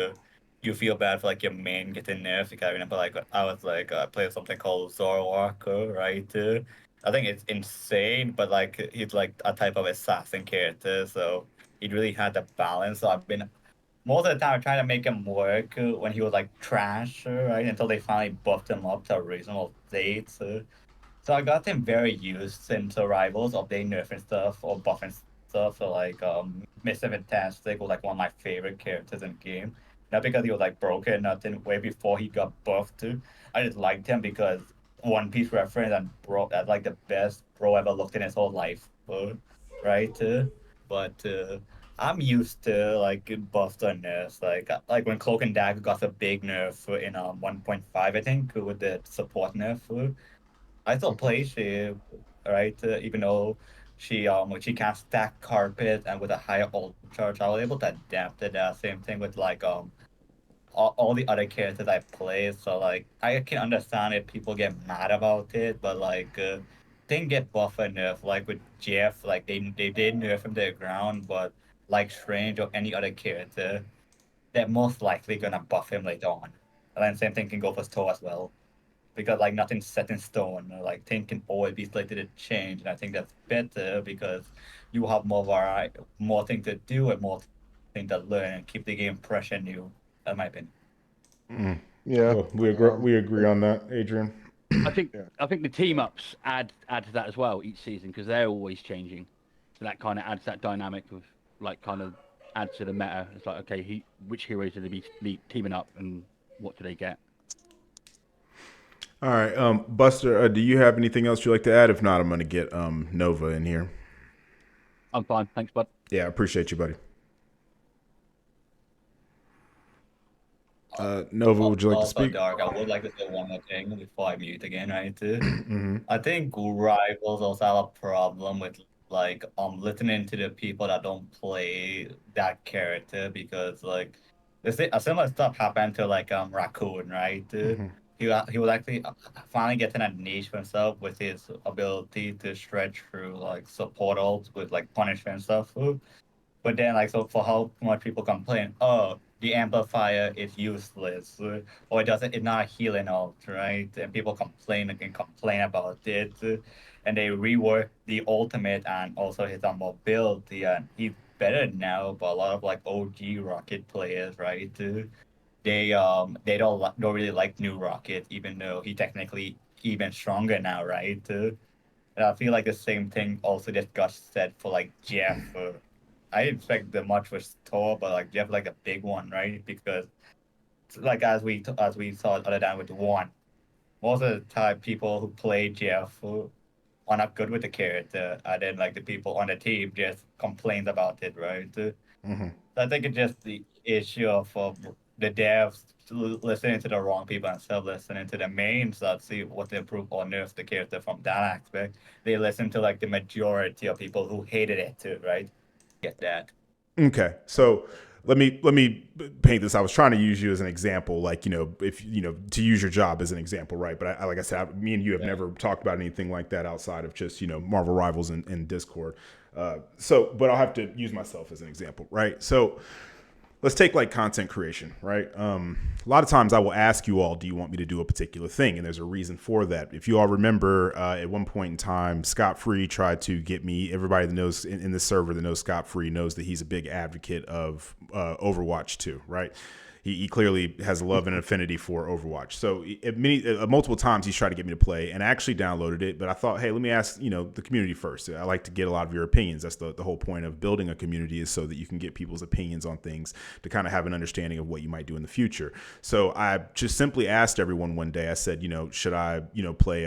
you feel bad for like your main getting nerfed. Like I remember, like I was like I played something called Zorwalker, right? I think it's insane, but like he's like a type of assassin character, so he really had the balance. So I've been most of the time trying to make him work when he was like trash, right? Until they finally buffed him up to a reasonable state. So I got him very used into Rivals, updating nerfing stuff or buffing stuff. So like Mr. Fantastic was like one of my favorite characters in the game. Not because he was like broken or nothing, way before he got buffed. I just liked him because One Piece reference, and bro, that's like the best bro ever looked in his whole life, right? But I'm used to like buffs or nerfs. Like when Cloak and Dagger got a big nerf in 1.5, I think, with the support nerf. I still play she, right? Even though she can't stack carpet and with a higher ult charge, I was able to adapt it. Same thing with like all the other characters I play. So like I can understand if people get mad about it, but like didn't get buff enough. Like with Jeff, like they did nerf him to the ground, but like Strange or any other character, they're most likely gonna buff him later on. And then same thing can go for Thor as well. Because like nothing's set in stone. Like things can always be slated to change. And I think that's better because you have more variety, more things to do and more things to learn and keep the game fresh and new. That's my opinion. Yeah, Well, we agree on that, Adrian. I think the team ups add to that as well each season because they're always changing, so that kind of adds that dynamic of like kind of adds to the meta. It's like, okay, which heroes are they be teaming up and what do they get? All right, Buster, do you have anything else you'd like to add? If not, I'm going to get Nova in here. I'm fine, thanks, bud. Yeah, I appreciate you, buddy. Nova, would you like to Also, speak? Dark, I would like to say one more thing before I mute again, right? Mm-hmm. I think rivals also have a problem with like listening to the people that don't play that character because like a similar stuff happened to like Raccoon, right? He was actually finally getting a niche for himself with his ability to stretch through like supportals with like punishment and stuff. But then, like, so for how much people complain, oh, the amplifier is useless, or it doesn't, it's not a healing ult, right? And people complain and complain about it, and they rework the ultimate and also his mobility, and he's better now. But a lot of like OG Rocket players, right? They don't really like new Rocket, even though he technically even stronger now, right? And I feel like the same thing also just got said for like Jeff. I didn't expect the much with Thor, but like Jeff like a big one, right? Because like as we saw the other time with one, most of the time people who play Jeff are not good with the character, and then like the people on the team just complains about it, right? Mm-hmm. I think it's just the issue of the devs listening to the wrong people instead of listening to the mains that see what to improve or nerf the character from that aspect. They listen to like the majority of people who hated it too, right? Get that. Okay, so let me paint this. I was trying to use you as an example, like if to use your job as an example, right? But like I said, me and you have never talked about anything like that outside of just Marvel Rivals in Discord. But I'll have to use myself as an example, right? So let's take like content creation, right? A lot of times I will ask you all, do you want me to do a particular thing? And there's a reason for that. If you all remember, at one point in time, Scott Free tried to get me, everybody that knows in this server that knows Scott Free knows that he's a big advocate of Overwatch 2, right? He clearly has a love and affinity for Overwatch. So multiple times he's tried to get me to play, and I actually downloaded it. But I thought, hey, let me ask the community first. I like to get a lot of your opinions. That's the whole point of building a community, is so that you can get people's opinions on things to kind of have an understanding of what you might do in the future. So I just simply asked everyone one day. I said, should I play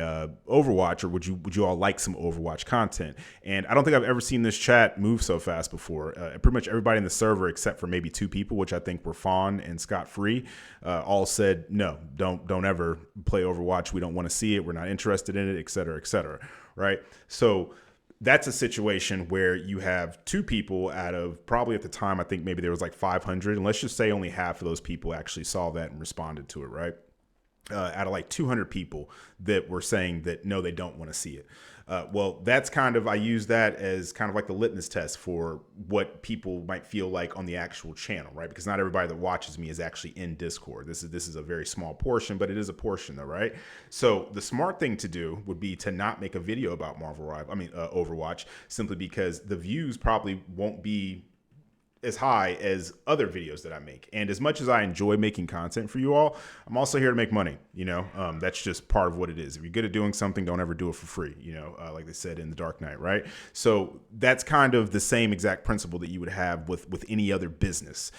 Overwatch, or would you all like some Overwatch content? And I don't think I've ever seen this chat move so fast before. Pretty much everybody in the server, except for maybe two people, which I think were Fawn and Scott Free, all said no, don't ever play Overwatch. We don't want to see it. We're not interested in it, et cetera, right? So that's a situation where you have two people out of probably, at the time, I think maybe there was like 500, and let's just say only half of those people actually saw that and responded to it, right? Out of like 200 people that were saying that no, they don't want to see it. Well, that's kind of, I use that as kind of like the litmus test for what people might feel like on the actual channel, right? Because not everybody that watches me is actually in Discord. This is a very small portion, but it is a portion though, right? So the smart thing to do would be to not make a video about Overwatch, simply because the views probably won't be as high as other videos that I make. And as much as I enjoy making content for you all, I'm also here to make money. That's just part of what it is. If you're good at doing something, don't ever do it for free, like they said in The Dark Knight, right? So that's kind of the same exact principle that you would have with any other business.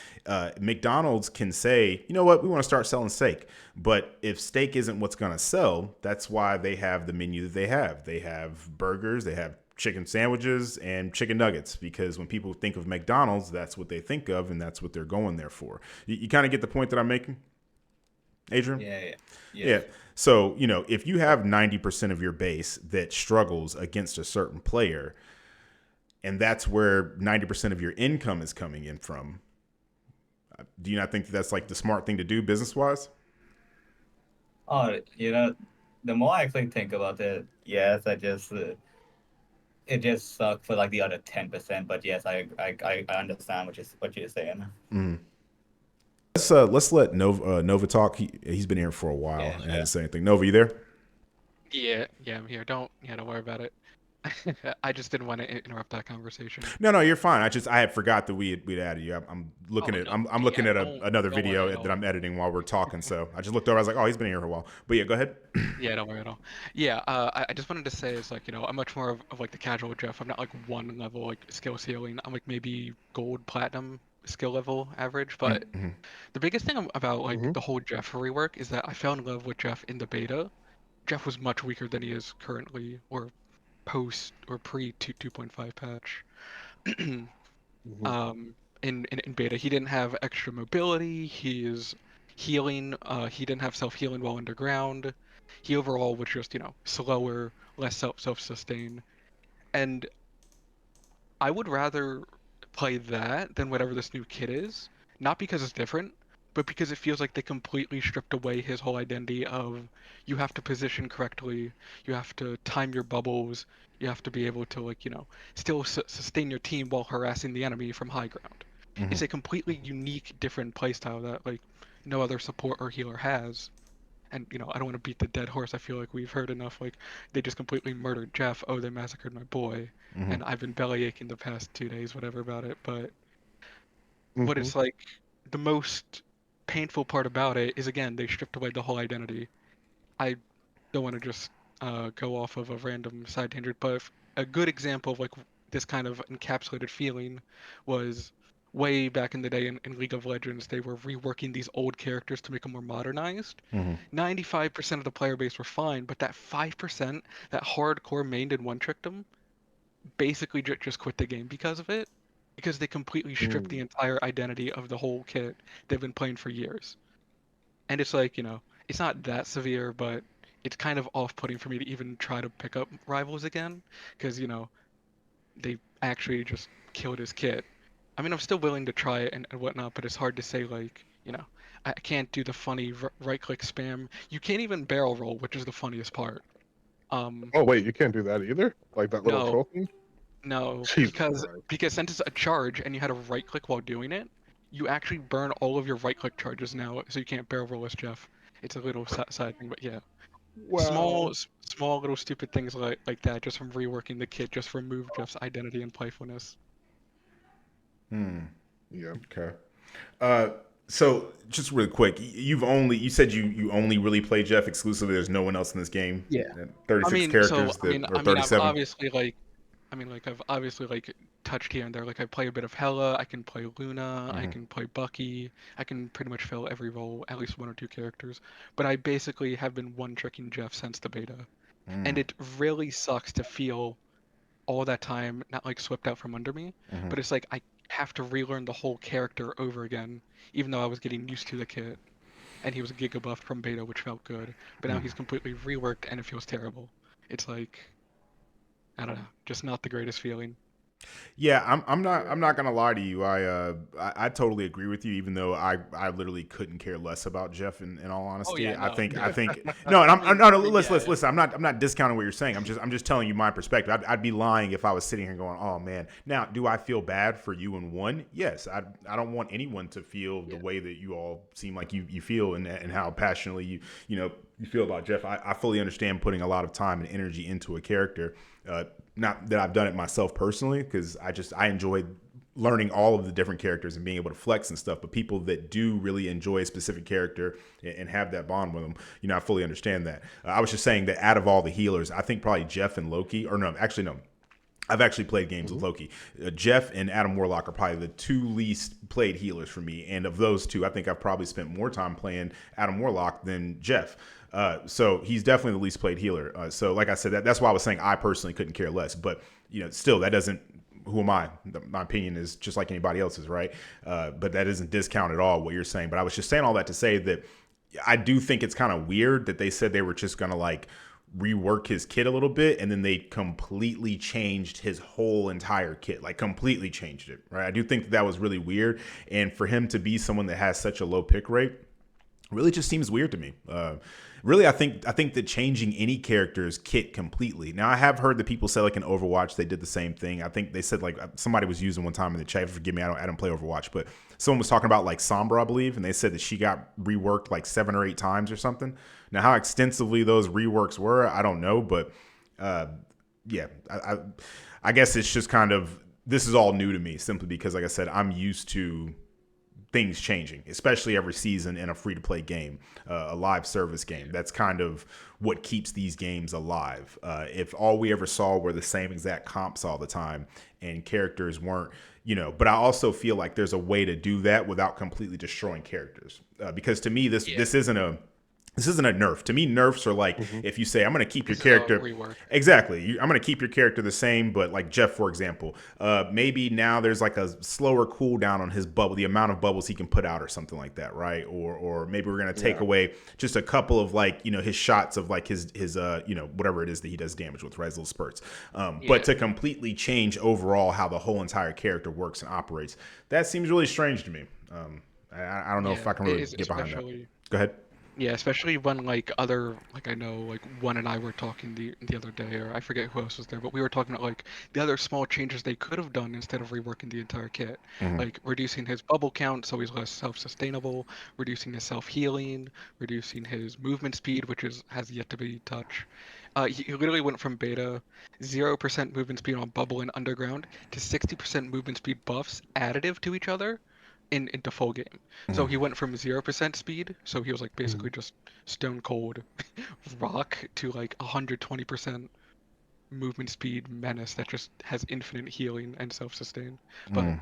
McDonald's can say, you know what, we want to start selling steak. But if steak isn't what's going to sell, that's why they have the menu that they have. They have burgers, they have chicken sandwiches and chicken nuggets, because when people think of McDonald's, that's what they think of, and that's what they're going there for. You kind of get the point that I'm making, Adrian? Yeah. So, if you have 90% of your base that struggles against a certain player, and that's where 90% of your income is coming in from, do you not think that that's like the smart thing to do business-wise? Oh, the more I actually think about it, yes, it just sucked for like the other 10%. But yes, I understand what you're saying. Mm. Let's let Nova talk. He's been here for a while and hasn't said anything. Nova, you there? Yeah, I'm here. Don't worry about it. I just didn't want to interrupt that conversation. No, you're fine. I had forgot that we'd added you. I'm looking at another video that I'm editing while we're talking. So I just looked over. I was like, oh, he's been here for a while. But yeah, go ahead. Yeah, don't worry at all. Yeah, I just wanted to say is like I'm much more of like the casual Jeff. I'm not like one level like skill ceiling. I'm like maybe gold, platinum skill level average. But the biggest thing about like the whole Jeff rework is that I fell in love with Jeff in the beta. Jeff was much weaker than he is currently, or post or pre 2.5 patch. In beta, he didn't have extra mobility. His healing, he didn't have self healing while underground. He overall was just slower, less self sustain, and I would rather play that than whatever this new kit is. Not because it's different, but because it feels like they completely stripped away his whole identity of you have to position correctly, you have to time your bubbles, you have to be able to still sustain your team while harassing the enemy from high ground. It's a completely unique, different playstyle that no other support or healer has. And I don't want to beat the dead horse. I feel like we've heard enough. Like they just completely murdered Jeff. Oh, they massacred my boy. And I've been belly aching the past 2 days, whatever about it. But what it's like, the most painful part about it is again they stripped away the whole identity. I don't want to just go off of a random side tangent, but a good example of this kind of encapsulated feeling was way back in the day in League of Legends. They were reworking these old characters to make them more modernized. 95% of the player base were fine, but that 5% that hardcore mained and one-tricked them basically just quit the game because of it, because they completely stripped the entire identity of the whole kit they've been playing for years. And it's it's not that severe, but it's kind of off-putting for me to even try to pick up rivals again, because they actually just killed his kit. I mean, I'm still willing to try it and whatnot, but it's hard to say I can't do the funny right-click spam. You can't even barrel roll, which is the funniest part. Oh wait, you can't do that either? Like that little No. troll thing? No, Jesus because Christ. since it's a charge and you had to right-click while doing it, you actually burn all of your right-click charges now, so you can't barrel roll as Jeff. It's a little side thing, but yeah. Wow. Small little stupid things like that, just from reworking the kit, just remove Jeff's identity and playfulness. Yeah. Okay. So just really quick, you said you only really play Jeff exclusively. There's no one else in this game. Yeah. 36 characters or 37. I've obviously touched here and there. Like I play a bit of Hela, I can play Luna, I can play Bucky, I can pretty much fill every role, at least one or two characters. But I basically have been one-tricking Jeff since the beta, and it really sucks to feel all that time not swept out from under me. But it's like I have to relearn the whole character over again, even though I was getting used to the kit, and he was giga buffed from beta, which felt good. But now he's completely reworked, and it feels terrible. It's like, I don't know, just not the greatest feeling. Yeah, I'm not gonna lie to you. I totally agree with you. Even though I literally couldn't care less about Jeff. In all honesty, yeah, no. I think no. And no. Listen. I'm not discounting what you're saying. I'm just telling you my perspective. I'd be lying if I was sitting here going, oh man. Now, do I feel bad for you and one? Yes. I don't want anyone to feel the way that you all seem like you feel and how passionately you feel about Jeff. I fully understand putting a lot of time and energy into a character. Not that I've done it myself personally, because I enjoy learning all of the different characters and being able to flex and stuff. But people that do really enjoy a specific character and have that bond with them, I fully understand that. I was just saying that out of all the healers, I think probably Jeff and Loki, or no, actually no. I've actually played games with Loki. Jeff and Adam Warlock are probably the two least played healers for me. And of those two, I think I've probably spent more time playing Adam Warlock than Jeff. So he's definitely the least played healer. So like I said, that's why I was saying I personally couldn't care less. But, still, that doesn't, who am I? My opinion is just like anybody else's, right? But that doesn't discount at all what you're saying. But I was just saying all that to say that I do think it's kind of weird that they said they were just going to rework his kit a little bit, and then they completely changed his whole entire kit, completely changed it, right? I do think that was really weird, and for him to be someone that has such a low pick rate really just seems weird to me. Really, I think that changing any character's kit completely. Now, I have heard that people say in Overwatch they did the same thing. I think they said somebody was using one time in the chat. Forgive me, I don't play Overwatch, but someone was talking about Sombra, I believe, and they said that she got reworked 7 or 8 times or something. Now, how extensively those reworks were, I don't know, but yeah, I guess it's just kind of, this is all new to me simply because, like I said, I'm used to things changing, especially every season in a free-to-play game, a live service game. That's kind of what keeps these games alive. If all we ever saw were the same exact comps all the time and characters weren't, but I also feel like there's a way to do that without completely destroying characters. Because to me, this isn't This isn't a nerf. To me, nerfs are like if you say I'm going to keep your This is a character rework. exactly. I'm going to keep your character the same, but like Jeff, for example, maybe now there's like a slower cooldown on his bubble, the amount of bubbles he can put out, or something like that, right? Or maybe we're going to take away just a couple of like his shots of like his whatever it is that he does damage with, right? His little spurts. But to completely change overall how the whole entire character works and operates, that seems really strange to me. I don't know if I can really get behind that. Go ahead. Yeah, especially when like other like I know like One and I were talking the other day, or I forget who else was there, but we were talking about like the other small changes they could have done instead of reworking the entire kit, like reducing his bubble count so he's less self-sustainable, reducing his self-healing, reducing his movement speed, which has yet to be touched. He literally went from beta 0% movement speed on bubble and underground to 60% movement speed buffs additive to each other into full game. So he went from 0% speed, so he was like basically just stone cold rock, to like 120% movement speed menace that just has infinite healing and self-sustain. But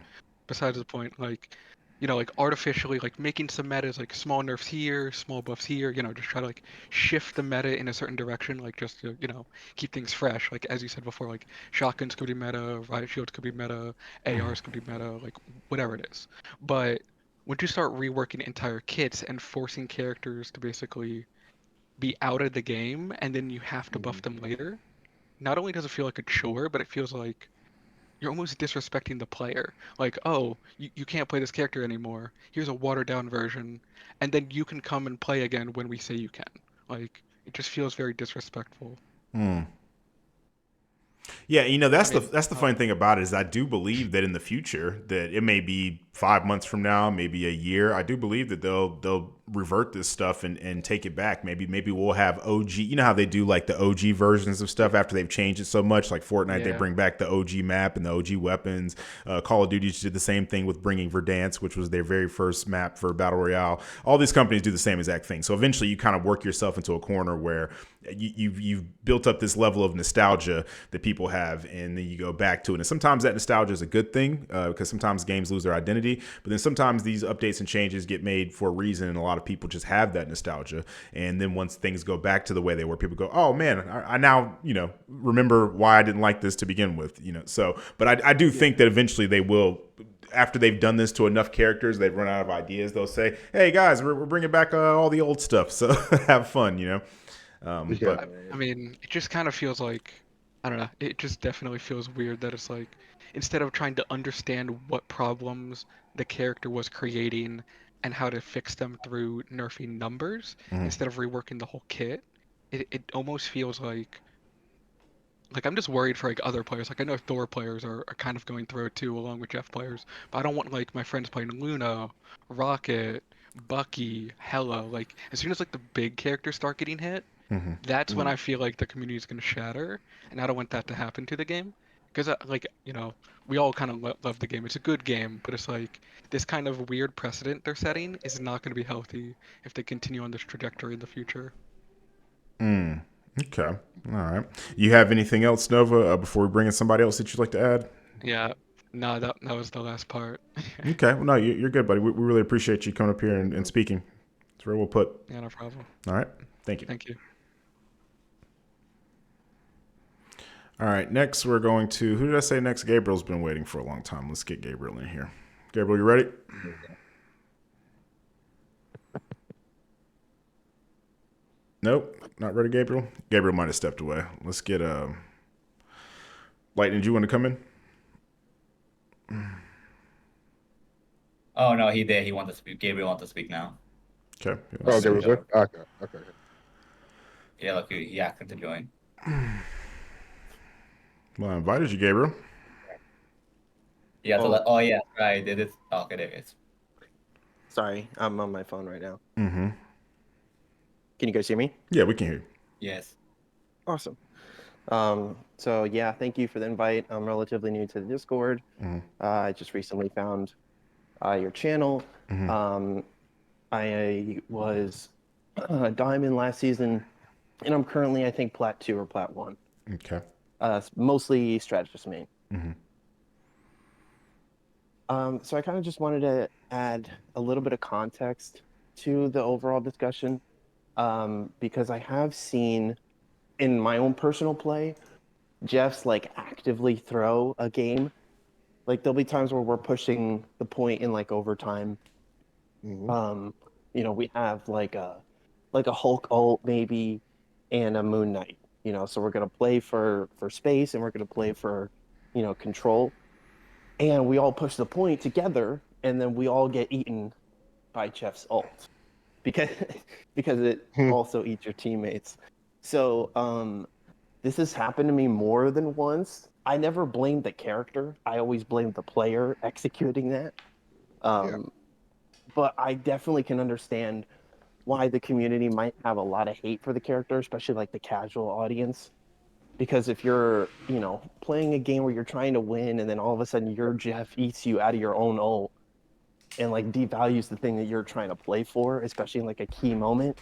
besides the point, like like artificially like making some metas, like small nerfs here, small buffs here, just try to like shift the meta in a certain direction, like just to keep things fresh. Like as you said before, like shotguns could be meta, riot shields could be meta, ARs could be meta, like whatever it is. But once you start reworking entire kits and forcing characters to basically be out of the game and then you have to buff them later, not only does it feel like a chore, but it feels like you're almost disrespecting the player. Like, oh, you can't play this character anymore. Here's a watered down version, and then you can come and play again when we say you can. Like, it just feels very disrespectful. Yeah, that's the funny thing about it is I do believe that in the future, that it may be 5 months from now, maybe a year, I do believe that they'll revert this stuff and take it back. Maybe we'll have OG. You know how they do like the OG versions of stuff after they've changed it so much. Like Fortnite, they bring back the OG map and the OG weapons. Call of Duty did the same thing with bringing Verdansk, which was their very first map for Battle Royale. All these companies do the same exact thing. So eventually, you kind of work yourself into a corner where you've built up this level of nostalgia that people have, and then you go back to it. And sometimes that nostalgia is a good thing, because sometimes games lose their identity, but then sometimes these updates and changes get made for a reason, and a lot of people just have that nostalgia. And then once things go back to the way they were, people go, oh man, I now remember why I didn't like this to begin with. So but I do think that eventually they will, after they've done this to enough characters, they've run out of ideas, they'll say, hey guys, we're bringing back all the old stuff, so have fun. But I mean, it just kind of feels like, I don't know, it just definitely feels weird that it's like, instead of trying to understand what problems the character was creating and how to fix them through nerfing numbers, instead of reworking the whole kit, it almost feels like I'm just worried for like other players. Like I know Thor players are kind of going through it too, along with Jeff players. But I don't want like my friends playing Luna, Rocket, Bucky, Hela. Like as soon as like the big characters start getting hit, that's when I feel like the community is gonna shatter, and I don't want that to happen to the game. Because like we all kind of love the game. It's a good game, but it's like this kind of weird precedent they're setting is not going to be healthy if they continue on this trajectory in the future. Okay. All right. You have anything else, Nova, before we bring in somebody else that you'd like to add? Yeah. No, that was the last part. Okay. Well, no, you're good, buddy. We really appreciate you coming up here and speaking. It's very well put. Yeah, no problem. All right. Thank you. Thank you. All right. Next, we're going to, who did I say next? Gabriel's been waiting for a long time. Let's get Gabriel in here. Gabriel, you ready? Nope, not ready, Gabriel. Gabriel might have stepped away. Let's get Lightning. Do you want to come in? Oh no, he did. He wanted to speak. Gabriel wants to speak now. Okay. Oh, Gabriel's there? Okay. Yeah, look, he asked to join. Well, I invited you, Gabriel. Yeah. Oh yeah, right. It is. Okay, there it is. Sorry, I'm on my phone right now. Mm-hmm. Can you guys hear me? Yeah, we can hear you. Yes. Awesome. So yeah, thank you for the invite. I'm relatively new to the Discord. I just recently found your channel. I was Diamond last season, and I'm currently, I think, Plat 2 or Plat 1. Okay. Mostly Strategist main. So I kind of just wanted to add a little bit of context to the overall discussion. because I have seen in my own personal play, Jeff's like actively throw a game. Like there'll be times where we're pushing the point in like overtime. Mhm. We have like a Hulk ult maybe and a Moon Knight. So we're gonna play for space and we're gonna play for control. And we all push the point together, and then we all get eaten by Jeff's ult because because it also eats your teammates. So this has happened to me more than once. I never blamed the character. I always blamed the player executing that. Yeah. But I definitely can understand why the community might have a lot of hate for the character, especially like the casual audience. Because if you're, playing a game where you're trying to win and then all of a sudden your Jeff eats you out of your own ult and like devalues the thing that you're trying to play for, especially in like a key moment,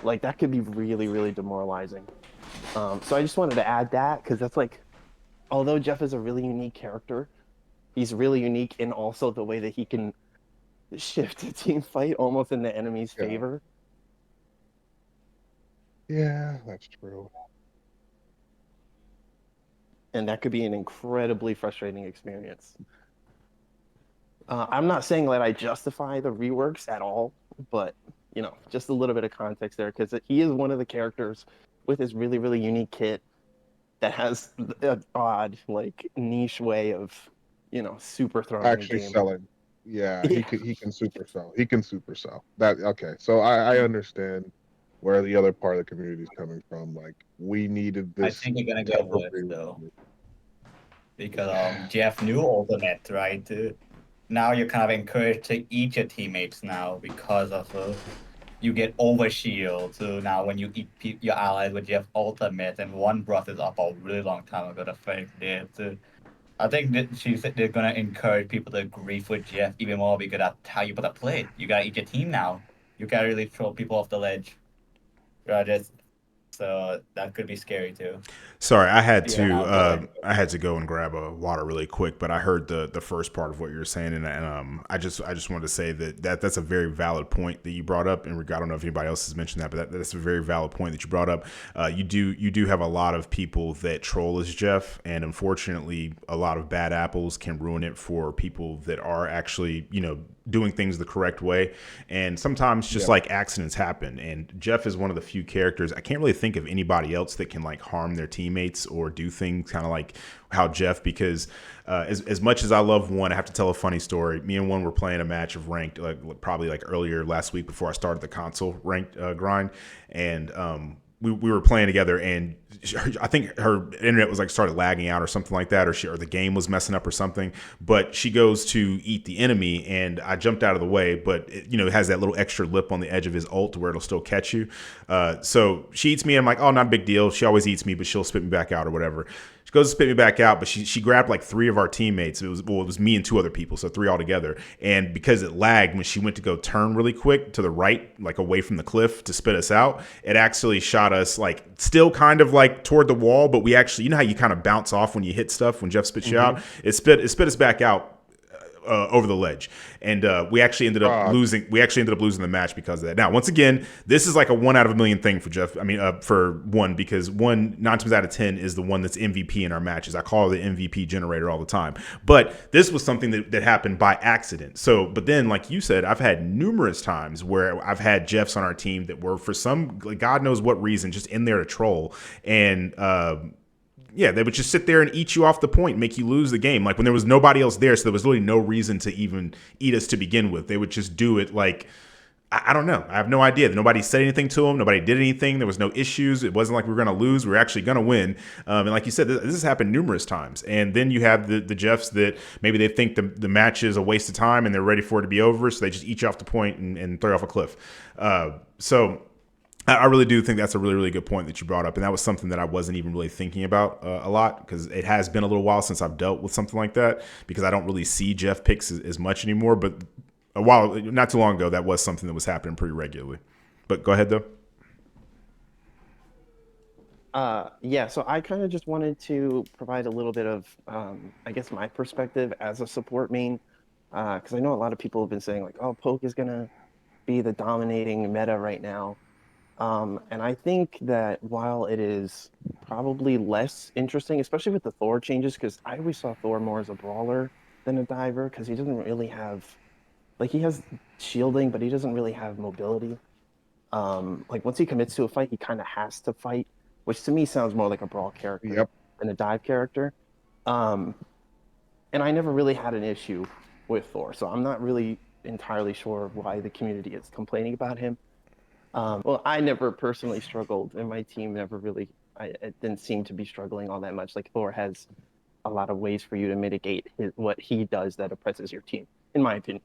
like that could be really, really demoralizing. So I just wanted to add that because that's like, although Jeff is a really unique character, he's really unique in also the way that he can shift a team fight almost in the enemy's Yeah. favor. Yeah, that's true. And that could be an incredibly frustrating experience. I'm not saying that I justify the reworks at all, but just a little bit of context there because he is one of the characters with his really, really unique kit that has an odd, like niche way of, super throwing a Actually game. selling. Yeah, Yeah. he can super sell. He can super sell. That okay. So I understand where the other part of the community is coming from. Like we needed I this think you're gonna type get of worse though, rework. because Jeff knew ultimate, right? Now you're kind of encouraged to eat your teammates now because of you get over shield. So now when you eat your allies with Jeff ultimate, and one brought this up a really long time ago, the Frank did. So I think that she said they're gonna encourage people to grief with Jeff even more because that's how you put a play. You gotta eat your team now. You can't really throw people off the ledge. Right? So that could be scary too. Sorry, Yeah, now go ahead. I had to go and grab a water really quick, but I heard the first part of what you were saying, and I just wanted to say that's a very valid point that you brought up. And I don't know if anybody else has mentioned that, but that's a very valid point that you brought up. You do have a lot of people that troll as Jeff, and unfortunately, a lot of bad apples can ruin it for people that are actually doing things the correct way. And sometimes just like accidents happen. And Jeff is one of the few characters, I can't really think of anybody else that can like harm their teammates or do things kind of like how Jeff, because as much as I love one, I have to tell a funny story. Me and one were playing a match of ranked, probably like earlier last week before I started the console ranked grind. And we were playing together, and I think her internet was like started lagging out or something like that, or the game was messing up or something. But she goes to eat the enemy, and I jumped out of the way. But it has that little extra lip on the edge of his ult where it'll still catch you. So she eats me, and I'm like, oh, not a big deal. She always eats me, but she'll spit me back out or whatever. She goes to spit me back out, but she grabbed like 3 of our teammates. It was me and 2 other people, so 3 altogether. And because it lagged, when she went to go turn really quick to the right, like away from the cliff to spit us out, it actually shot us like still kind of like toward the wall, but we actually, how you kind of bounce off when you hit stuff when Jeff spits you out. It spit us back out over the ledge, and we actually ended up losing. We actually ended up losing the match because of that. Now, once again, this is like a 1 out of a million thing for Jeff. I mean, for one, because 9 times out of 10 is the one that's MVP in our matches. I call her the MVP generator all the time. But this was something that happened by accident. So, but then, like you said, I've had numerous times where I've had Jeffs on our team that were for some God knows what reason just in there to troll, and yeah, they would just sit there and eat you off the point, make you lose the game. Like when there was nobody else there, so there was really no reason to even eat us to begin with. They would just do it like, I don't know. I have no idea. Nobody said anything to them. Nobody did anything. There was no issues. It wasn't like we were going to lose. We were actually going to win. And like you said, this has happened numerous times. And then you have the Jeffs that maybe they think the match is a waste of time and they're ready for it to be over, so they just eat you off the point and throw you off a cliff. So I really do think that's a really, really good point that you brought up. And that was something that I wasn't even really thinking about a lot, because it has been a little while since I've dealt with something like that, because I don't really see Jeff picks as much anymore. But a while, not too long ago, that was something that was happening pretty regularly. But go ahead, though. Yeah, so I kind of just wanted to provide a little bit of, I guess, my perspective as a support main, because I know a lot of people have been saying like, oh, Poke is going to be the dominating meta right now. And I think that while it is probably less interesting, especially with the Thor changes, because I always saw Thor more as a brawler than a diver, because he doesn't really have, like, he has shielding, but he doesn't really have mobility. Like, once he commits to a fight, he kind of has to fight, which to me sounds more like a brawl character Yep. than a dive character. And I never really had an issue with Thor, so I'm not really entirely sure why the community is complaining about him. Well, I never personally struggled, and my team never really. It didn't seem to be struggling all that much. Like Thor has a lot of ways for you to mitigate what he does that oppresses your team, in my opinion.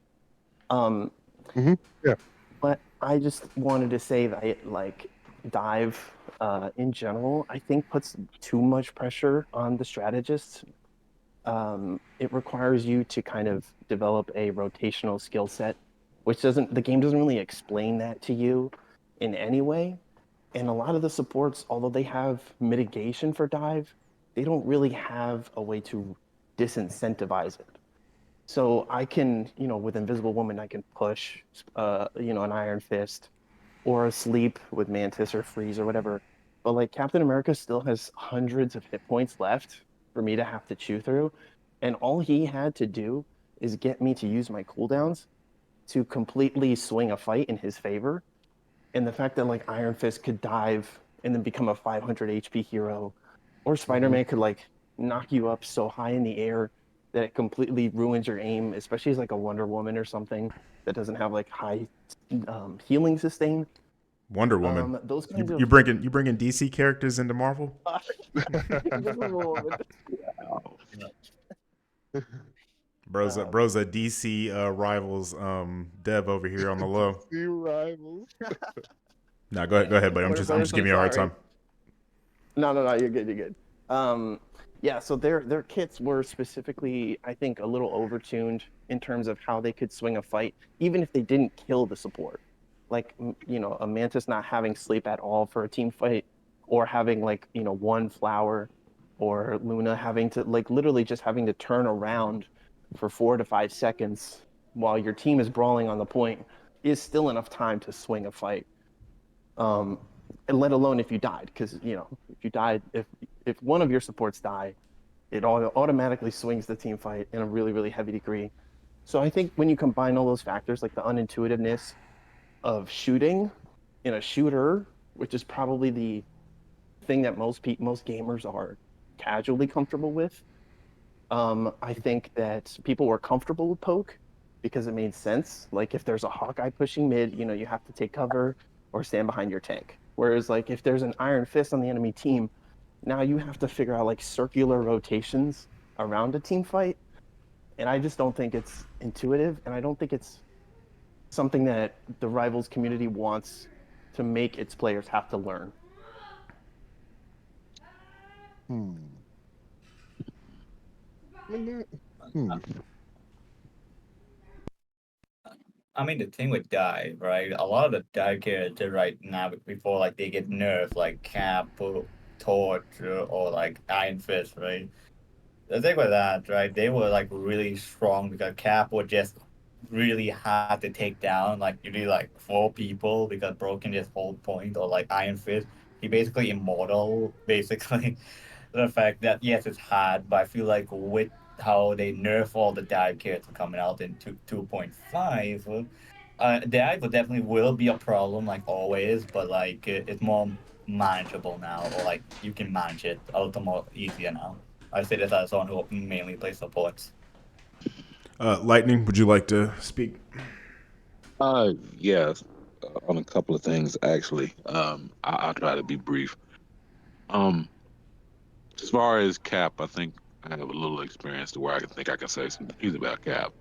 Yeah. But I just wanted to say that like dive in general, I think puts too much pressure on the strategists. It requires you to kind of develop a rotational skill set, which the game doesn't really explain that to you in any way. And a lot of the supports, although they have mitigation for dive, they don't really have a way to disincentivize it. So I can, with Invisible Woman, I can push, an Iron Fist or a Sleep with Mantis or Freeze or whatever. But like Captain America still has hundreds of hit points left for me to have to chew through. And all he had to do is get me to use my cooldowns to completely swing a fight in his favor. And the fact that like Iron Fist could dive and then become a 500 HP hero, or Spider-Man could like knock you up so high in the air that it completely ruins your aim, especially as like a Wonder Woman or something that doesn't have like high healing sustain. Wonder Woman. Those kinds You bringing DC characters into Marvel? Invisible Woman. Bro's a DC rivals dev over here on the low. DC rivals. No, go ahead, buddy. I'm just giving you a hard time. No, you're good. You're good. Yeah, so their kits were specifically, I think, a little overtuned in terms of how they could swing a fight, even if they didn't kill the support. Like, a Mantis not having sleep at all for a team fight, or having like, one flower, or Luna having to like literally just having to turn around for 4 to 5 seconds while your team is brawling on the point is still enough time to swing a fight. And let alone if you died, because if you died, if one of your supports die, it automatically swings the team fight in a really, really heavy degree. So I think when you combine all those factors, like the unintuitiveness of shooting in a shooter, which is probably the thing that most gamers are casually comfortable with, I think that people were comfortable with poke because it made sense. Like if there's a Hawkeye pushing mid, you have to take cover or stand behind your tank. Whereas like if there's an Iron Fist on the enemy team, now you have to figure out like circular rotations around a team fight. And I just don't think it's intuitive, and I don't think it's something that the Rivals community wants to make its players have to learn. I mean, the thing with dive, right? A lot of the dive characters right now, before like they get nerfed, like Cap, or Torch, or like Iron Fist, right? The thing with that, right? They were like really strong because Cap was just really hard to take down, like usually like 4 people because broken his whole point, or like Iron Fist, he basically immortal, basically. The fact that yes, it's hard, but I feel like with how they nerf all the dive characters coming out in 2.5, dive definitely will be a problem, like always, but like it's more manageable now, or like you can manage it a little more easier now. I say this as someone who mainly plays supports. Lightning, would you like to speak? Yes, on a couple of things actually. I'll try to be brief. As far as Cap, I think I have a little experience to where I can say some things about Cap.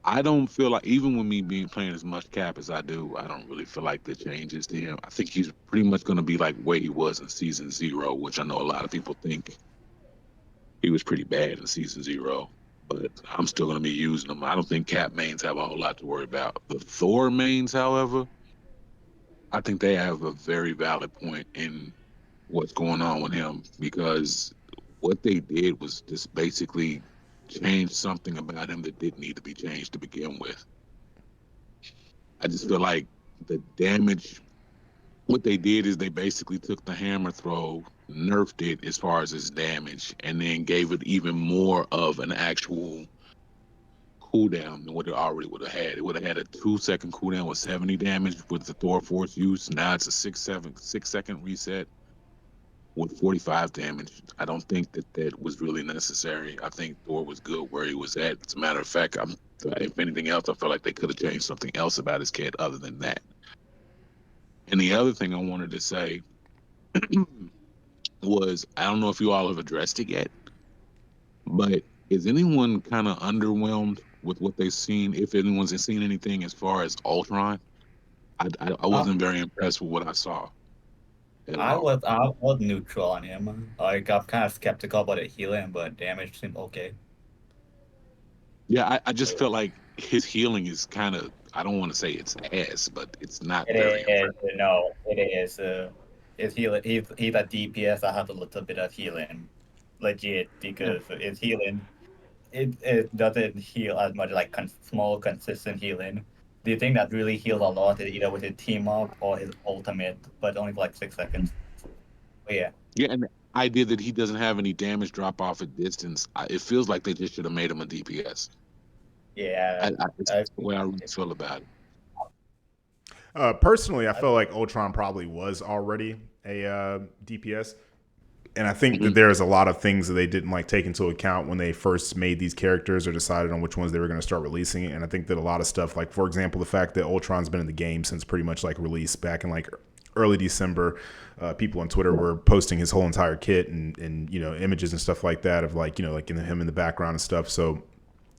I don't feel like, even with me being playing as much Cap as I do, I don't really feel like the changes to him. I think he's pretty much going to be like where he was in Season 0, which I know a lot of people think he was pretty bad in Season 0, but I'm still going to be using him. I don't think Cap mains have a whole lot to worry about. The Thor mains, however, I think they have a very valid point in what's going on with him, because what they did was just basically change something about him that didn't need to be changed to begin with. I just feel like the damage what they did is they basically took the hammer throw, nerfed it as far as its damage, and then gave it even more of an actual cooldown than what it already would have had. It would have had a 2 second cooldown with 70 damage with the Thor Force use. Now it's a 6 second reset with 45 damage. I don't think that was really necessary. I think Thor was good where he was at. As a matter of fact, if anything else, I feel like they could have changed something else about his kit other than that. And the other thing I wanted to say was, I don't know if you all have addressed it yet, but is anyone kind of underwhelmed with what they've seen? If anyone's seen anything as far as Ultron, I wasn't very impressed with what I saw at all. I was neutral on him. Like I'm kind of skeptical about it healing, but damage seemed okay. Yeah, I just felt like his healing is kind of, I don't want to say it's ass, but it's not It very is impressive. no, it is. His healing. He's a DPS. I have a little bit of healing, legit, Yeah. because his healing it doesn't heal as much like small consistent healing. The thing that really heals a lot is either with his team up or his ultimate, but only for like 6 seconds. But yeah, Yeah, and the idea that he doesn't have any damage drop off at distance, it feels like they just should have made him a DPS. yeah. It's I, the way I really feel about it. Personally, I feel like Ultron probably was already a DPS. And I think that Mhm. there's a lot of things that they didn't like take into account when they first made these characters or decided on which ones they were going to start releasing. And I think that a lot of stuff, like for example, the fact that Ultron's been in the game since pretty much like release back in like early December, people on Twitter were posting his whole entire kit and you know images and stuff like that of like you know like him in the background and stuff. So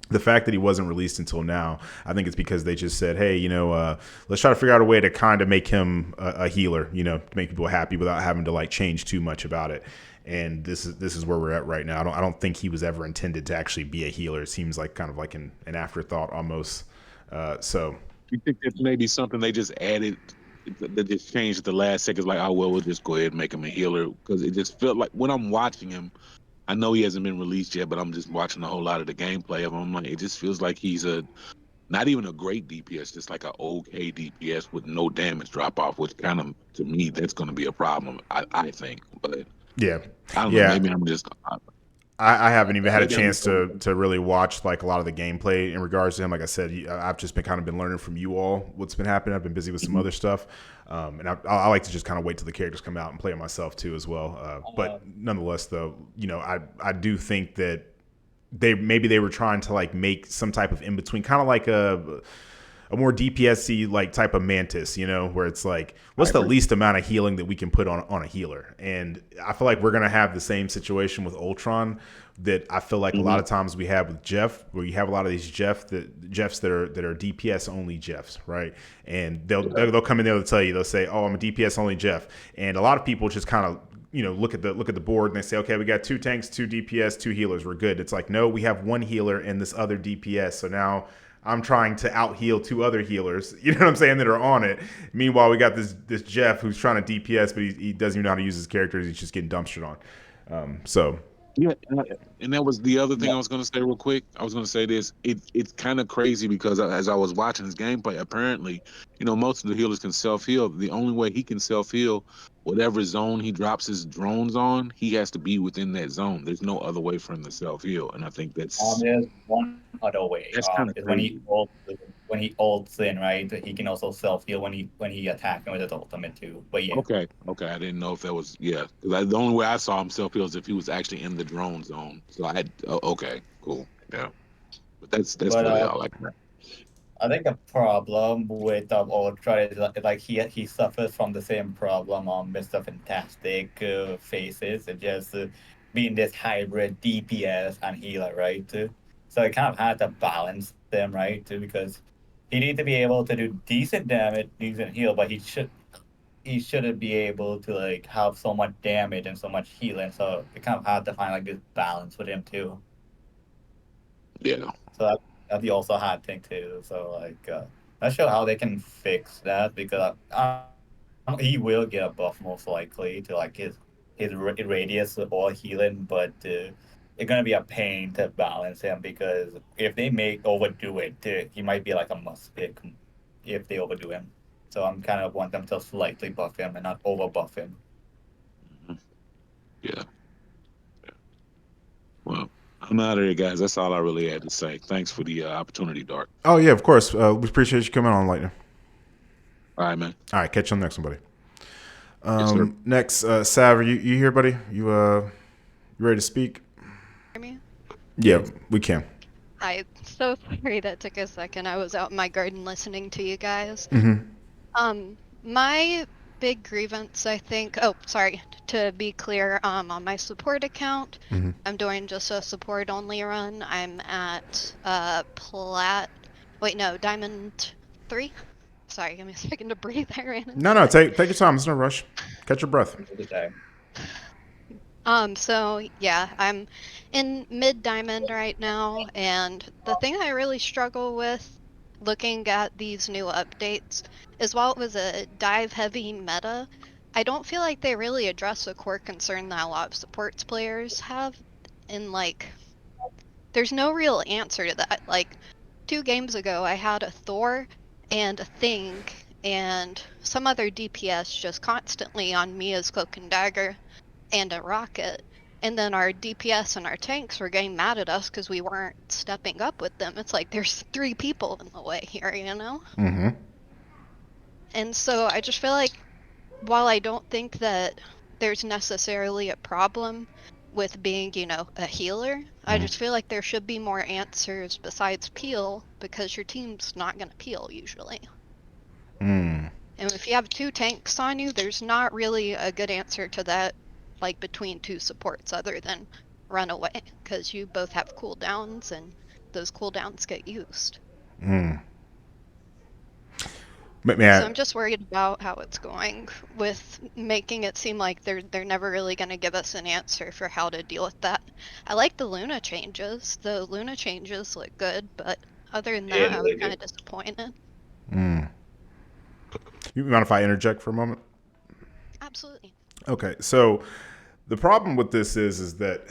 the fact that he wasn't released until now, I think it's because they just said, hey, you know, let's try to figure out a way to kind of make him a healer, you know, to make people happy without having to like change too much about it. And this is where we're at right now. I don't think he was ever intended to actually be a healer. It seems like kind of like an afterthought almost. So You think that maybe something they just added that just changed at the last second, like, oh well, we'll just go ahead and make him a healer, because it just felt like when I'm watching him, I know he hasn't been released yet, but I'm just watching a whole lot of the gameplay of him. I'm like, it just feels like he's a not even a great DPS, just like a okay DPS with no damage drop off, which kind of to me that's going to be a problem. I think, but yeah, I don't know. yeah. Maybe I'm just I haven't even had a maybe I'm chance just overthinking. to really watch like a lot of the gameplay in regards to him. Like I said, I've just been kind of been learning from you all what's been happening. I've been busy with some other stuff, and I like to just kind of wait till the characters come out and play it myself too as well. But nonetheless, though, you know, I do think that they were trying to like make some type of in between, kind of like a more DPS-y like type of mantis, you know, where it's like, I what's the agree. least amount of healing that we can put on a healer? And I feel like we're gonna have the same situation with Ultron that I feel like a lot Hmm. of times we have with Jeff, where you have a lot of these Jeffs that are DPS only Jeffs, right? And they'll come in there to tell you, they'll say, oh, I'm a DPS only Jeff, and a lot of people just kind of you know look at the board and they say, okay, we got 2 tanks, 2 DPS, 2 healers, we're good. It's like, no, we have 1 healer and this other DPS, so now I'm trying to out heal 2 other healers, you know what I'm saying, that are on it. Meanwhile, we got this Jeff who's trying to DPS, but he doesn't even know how to use his characters. He's just getting dumpstered on. So Yeah, and that was the other thing I was going to say real quick. I was going to say this. It's kind of crazy because as I was watching his gameplay, apparently, you know, most of the healers can self heal. The only way he can self heal, whatever zone he drops his drones on, he has to be within that zone. There's no other way for him to self heal, and I think there's one other way. that's kind of Is crazy. when he ults in, right? He can also self heal when he attacking with his ultimate too. But yeah. Okay, okay. I didn't know if that was because the only way I saw him self heal is if he was actually in the drone zone. So okay, cool, yeah. But that's But really all I can. I think the problem with Ultra is like he suffers from the same problem Mr. Fantastic faces. It just being this hybrid DPS and healer, right? So it kind of had to balance them, right? Because he needs to be able to do decent damage, decent heal, but he shouldn't be able to like have so much damage and so much healing. So it kind of hard to find like this balance with him too. Yeah. So that's the also hard thing too. So like, not sure how they can fix that because he will get a buff most likely to like his radius or healing, but it's gonna be a pain to balance him because if they make overdo it, he might be like a must pick if they overdo him. So I'm kind of want them to slightly buff him and not over buff him. Yeah. Well, I'm out of here, guys. That's all I really had to say. Thanks for the opportunity, Dark. Oh yeah, of course. We appreciate you coming on, Lightning. All right, man. All right, catch you on the next one, buddy. Yes, sir. Next, Sav, you here, buddy? You ready to speak? Hear me? Yeah, we can. I'm so sorry that took a second. I was out in my garden listening to you guys. My big grievance, I think. Oh, sorry. To be clear, on my support account, I'm doing just a support only run. I'm at Diamond 3. Sorry, give me a second to breathe. I ran into No, take your time. There's no rush. Catch your breath. So yeah, I'm in mid diamond right now, and the thing I really struggle with looking at these new updates is while it was a dive heavy meta, I don't feel like they really address a core concern that a lot of supports players have, and like there's no real answer to that. Like 2 games ago I had a Thor and a Thing and some other DPS just constantly on me as Cloak and Dagger and a Rocket, and then our DPS and our tanks were getting mad at us because we weren't stepping up with them. It's like there's 3 people in the way here, you know? And so I just feel like while I don't think that there's necessarily a problem with being, you know, a healer, I just feel like there should be more answers besides peel, because your team's not going to peel usually. And if you have 2 tanks on you, there's not really a good answer to that, like between 2 supports, other than run away, because you both have cooldowns and those cooldowns get used. But So I'm just worried about how it's going with making it seem like they're never really going to give us an answer for how to deal with that. I like the Luna changes. The Luna changes look good, but other than that, I was kind of disappointed. You mind if I interject for a moment? Absolutely. Okay, so the problem with this is that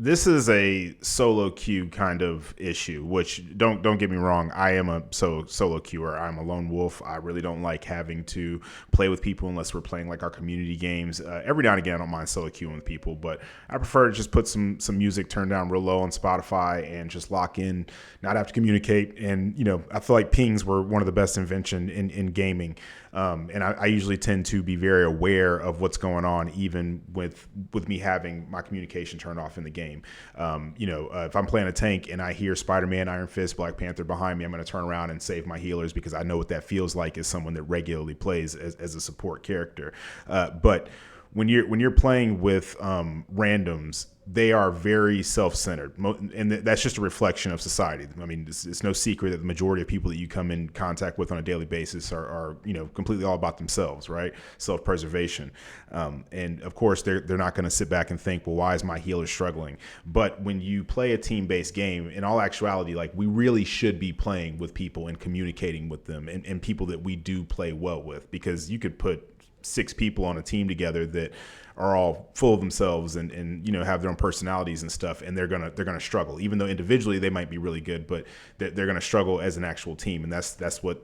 this is a solo queue kind of issue, which don't get me wrong, I am a solo queuer. I'm a lone wolf. I really don't like having to play with people unless we're playing like our community games. Every now and again, I don't mind solo queuing with people, but I prefer to just put some music turned down real low on Spotify and just lock in, not have to communicate. And, you know, I feel like pings were one of the best invention in gaming. And I usually tend to be very aware of what's going on, even with me having my communication turned off in the game. If I'm playing a tank and I hear Spider-Man, Iron Fist, Black Panther behind me, I'm going to turn around and save my healers because I know what that feels like as someone that regularly plays as a support character. But when you're playing with randoms, they are very self-centered, and that's just a reflection of society. I mean, it's no secret that the majority of people that you come in contact with on a daily basis are completely all about themselves, right? Self-preservation, and of course they're not going to sit back and think, well, why is my healer struggling? But when you play a team-based game, in all actuality, like we really should be playing with people and communicating with them, and people that we do play well with, because you could put 6 people on a team together that are all full of themselves and have their own personalities and stuff, and they're gonna struggle, even though individually they might be really good, but they're gonna struggle as an actual team. And that's what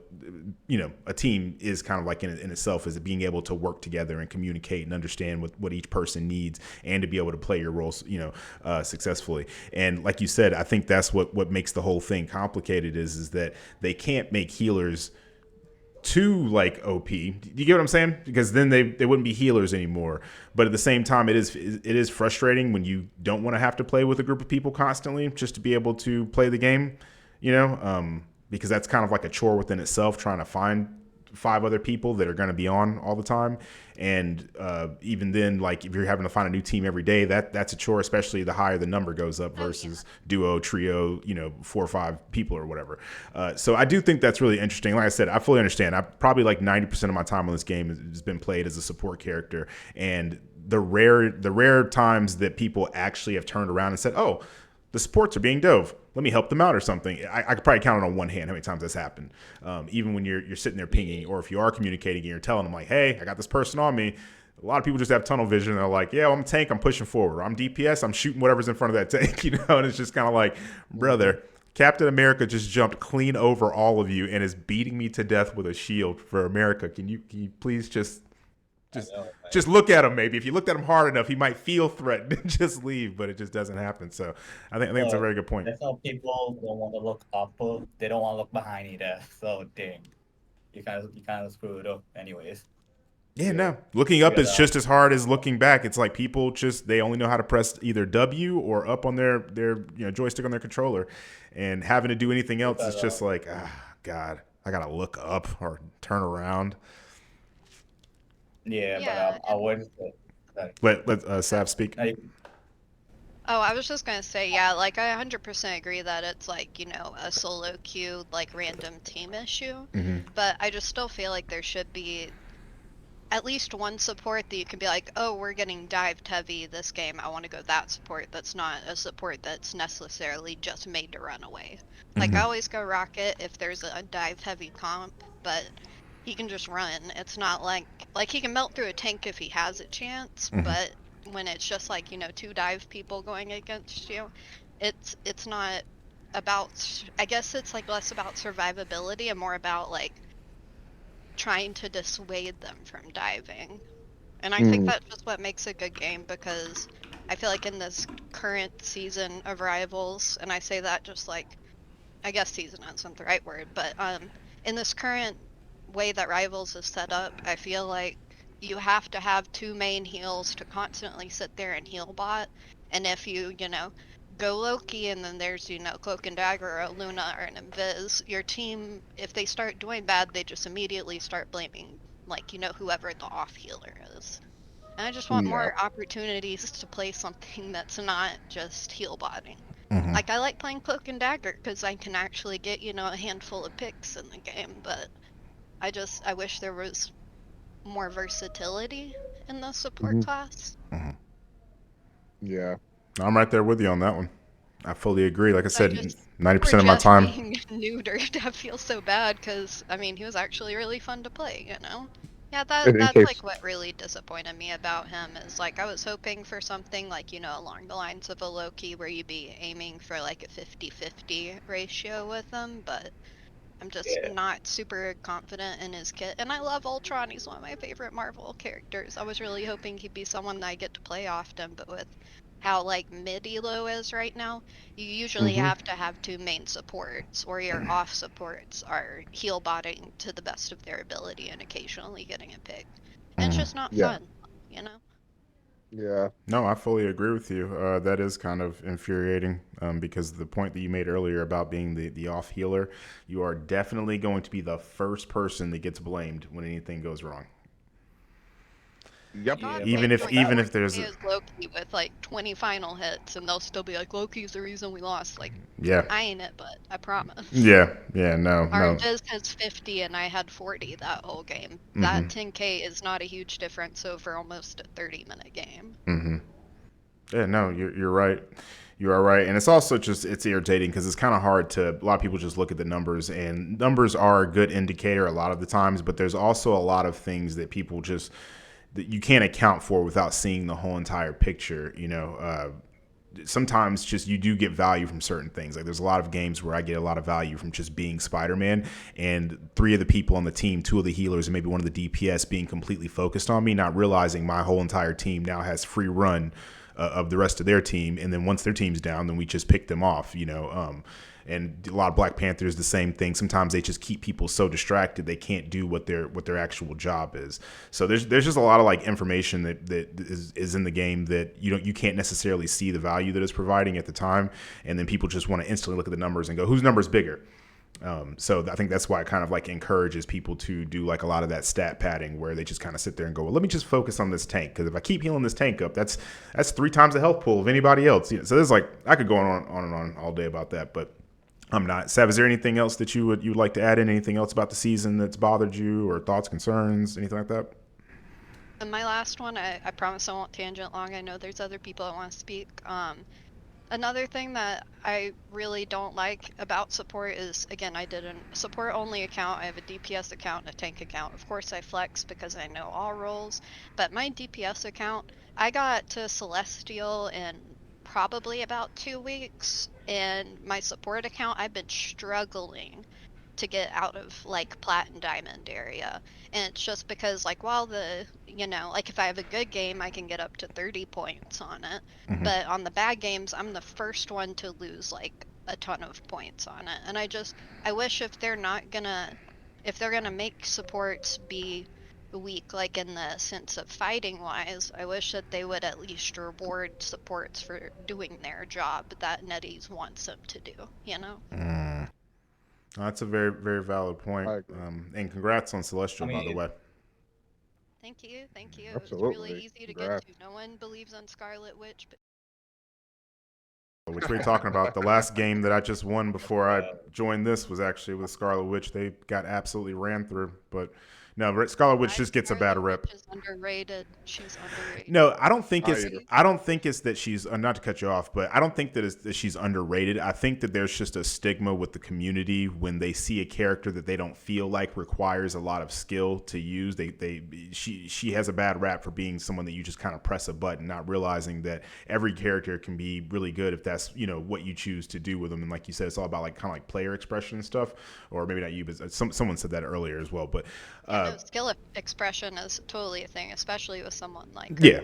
a team is kind of like in itself, is being able to work together and communicate and understand what each person needs, and to be able to play your roles successfully. And like you said, I think that's what makes the whole thing complicated is that they can't make healers too like OP. Do you get what I'm saying? Because then they wouldn't be healers anymore. But at the same time, it is frustrating when you don't want to have to play with a group of people constantly just to be able to play the game, because that's kind of like a chore within itself, trying to find 5 other people that are going to be on all the time. And even then, like if you're having to find a new team every day, that's a chore, especially the higher the number goes up versus duo, trio, 4 or 5 people or whatever. So I do think that's really interesting. Like I said, I fully understand. I probably like 90% of my time on this game has been played as a support character, and the rare times that people actually have turned around and said, oh, the supports are being dove, let me help them out or something. I could probably count it on one hand how many times that's happened. Even when you're sitting there pinging, or if you are communicating and you're telling them like, hey, I got this person on me. A lot of people just have tunnel vision. And they're like, yeah, well, I'm a tank, I'm pushing forward. I'm DPS, I'm shooting whatever's in front of that tank, and it's just kind of like, brother, Captain America just jumped clean over all of you and is beating me to death with a shield for America. Can you please just look at him? Maybe if you looked at him hard enough, he might feel threatened and just leave, but it just doesn't happen. So I think it's a very good point. That's how people don't want to look up. They don't want to look behind either. So dang, you kind of screwed up anyways. Yeah, no. Looking up is just as hard as looking back. It's like people they only know how to press either W or up on their joystick on their controller, and having to do anything else is just like, God, I gotta look up or turn around. Yeah. But I wouldn't. Let Sav speak. Oh, I was just gonna say, yeah, like I 100% agree that it's like, a solo queue, like random team issue. But I just still feel like there should be at least one support that you can be like, oh, we're getting dived heavy this game, I want to go that support. That's not a support that's necessarily just made to run away. Like I always go Rocket if there's a dive heavy comp, but he can just run. It's not like he can melt through a tank if he has a chance, but when it's just like, two dive people going against you, it's not about, I guess it's like less about survivability and more about like trying to dissuade them from diving. And I think that's just what makes a good game, because I feel like in this current season of Rivals, and I say that just like, I guess season isn't the right word, but in this current way that Rivals is set up, I feel like you have to have two main heals to constantly sit there and heal bot. And if you, go Loki and then there's, Cloak and Dagger or a Luna or an Invis, your team, if they start doing bad, they just immediately start blaming, like, whoever the off healer is. And I just want more opportunities to play something that's not just heal botting. Like, I like playing Cloak and Dagger because I can actually get, a handful of picks in the game, but I wish there was more versatility in the support class. Yeah. I'm right there with you on that one. I fully agree. Like I said, 90% For of my Jeff time. being neutered, I feel so bad because, I mean, he was actually really fun to play, Yeah, that's like what really disappointed me about him is like I was hoping for something like, along the lines of a Loki where you'd be aiming for like a 50-50 ratio with him, but I'm just not super confident in his kit. And I love Ultron, he's one of my favorite Marvel characters. I was really hoping he'd be someone that I get to play often, but with how like mid elo is right now, you usually have to have two main supports, or your off supports are heal botting to the best of their ability and occasionally getting a pick. And it's just not fun, Yeah. No, I fully agree with you. That is kind of infuriating because the point that you made earlier about being the off healer, you are definitely going to be the first person that gets blamed when anything goes wrong. Yep. God, Even if there's Loki with like 20 final hits, and they'll still be like, Loki's the reason we lost. Like, yeah, I ain't it, but I promise. Yeah, no. Our Diz has 50 and I had 40 that whole game. That 10k is not a huge difference over almost a 30-minute game. Yeah, no, you're right. You are right. And it's also it's irritating because it's kind of hard to, a lot of people just look at the numbers, and numbers are a good indicator a lot of the times, but there's also a lot of things that people just, that you can't account for without seeing the whole entire picture. Sometimes just you do get value from certain things. Like there's a lot of games where I get a lot of value from just being Spider-Man, and 3 of the people on the team, 2 of the healers, and maybe 1 of the DPS being completely focused on me, not realizing my whole entire team now has free run of the rest of their team. And then once their team's down, then we just pick them off, and a lot of Black Panthers, the same thing. Sometimes they just keep people so distracted they can't do what their actual job is. So there's just a lot of like information that is in the game that you can't necessarily see the value that it's providing at the time, and then people just want to instantly look at the numbers and go, whose number's bigger? So I think that's why it kind of like encourages people to do like a lot of that stat padding, where they just kind of sit there and go, well, let me just focus on this tank, because if I keep healing this tank up, that's 3 times the health pool of anybody else. So there's like, I could go on and on all day about that, but I'm not. Sav, is there anything else that you would like to add in? Anything else about the season that's bothered you, or thoughts, concerns, anything like that? And my last one, I promise I won't tangent long. I know there's other people that want to speak. Another thing that I really don't like about support is, again, I did a support-only account. I have a DPS account and a tank account. Of course, I flex because I know all roles. But my DPS account, I got to Celestial in probably about 2 weeks, and my support account, I've been struggling to get out of like plat and diamond area. And it's just because like while the, you know, like if I have a good game, I can get up to 30 points on it. But on the bad games, I'm the first one to lose like a ton of points on it. And I wish if they're gonna make supports be weak, like in the sense of fighting wise, I wish that they would at least reward supports for doing their job that NetEase wants them to do, you know? That's a very, very valid point. And congrats on Celestial, by the way. Thank you, thank you. Absolutely. It's really easy to Congrats. get to. No one believes on Scarlet Witch, but Which we're talking about. The last game that I just won before I joined this was actually with Scarlet Witch. They got absolutely ran through. But no, Scarlet Witch just gets a bad rep. She's underrated. She's underrated. No, I don't think it's that she's not to cut you off, but I don't think that she's underrated. I think that there's just a stigma with the community when they see a character that they don't feel like requires a lot of skill to use. She has a bad rap for being someone that you just kind of press a button, not realizing that every character can be really good if that's, you know, what you choose to do with them. And like you said, it's all about like kind of like player expression and stuff, or maybe not you, but someone said that earlier as well. But skill expression is totally a thing, especially with someone like her. Yeah.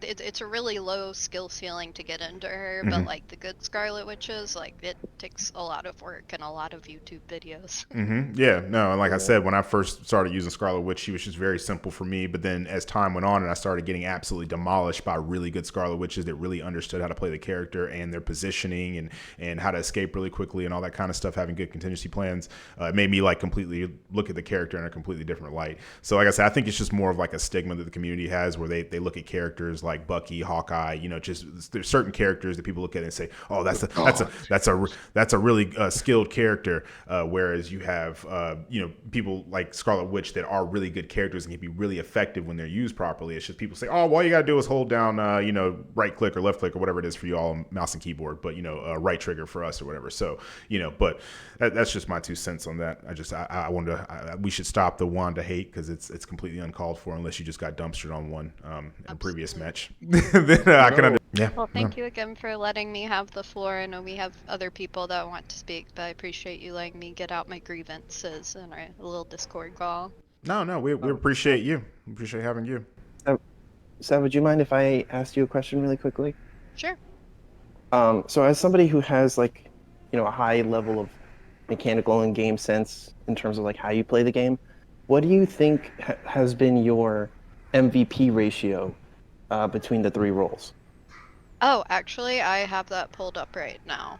It's a really low skill ceiling to get into her, but like the good Scarlet Witches, like it takes a lot of work and a lot of YouTube videos. Yeah, no, and like I said, when I first started using Scarlet Witch, she was just very simple for me. But then as time went on and I started getting absolutely demolished by really good Scarlet Witches that really understood how to play the character and their positioning and how to escape really quickly and all that kind of stuff, having good contingency plans, it made me like completely look at the character in a completely different light. So like I said, I think it's just more of like a stigma that the community has where they look at characters like Bucky, Hawkeye, you know, just there's certain characters that people look at and say, oh, that's a really skilled character, whereas you have you know, people like Scarlet Witch that are really good characters and can be really effective when they're used properly. It's just people say, oh, well, all you gotta do is hold down you know, right click or left click or whatever it is for you all, mouse and keyboard, but you know, right trigger for us or whatever. So you know, but that's just my 2 cents on that. I wanted to we should stop the Wanda hate because it's completely uncalled for unless you just got dumpstered on one in a previous match. Then I can Well, thank you again for letting me have the floor. I know we have other people that want to speak, but I appreciate you letting me get out my grievances in our little Discord call. No, we appreciate you. We appreciate having you. Sam, would you mind if I asked you a question really quickly? Sure. So as somebody who has like, you know, a high level of mechanical and game sense in terms of like how you play the game, what do you think has been your MVP ratio between the 3 roles? Oh, actually, I have that pulled up right now,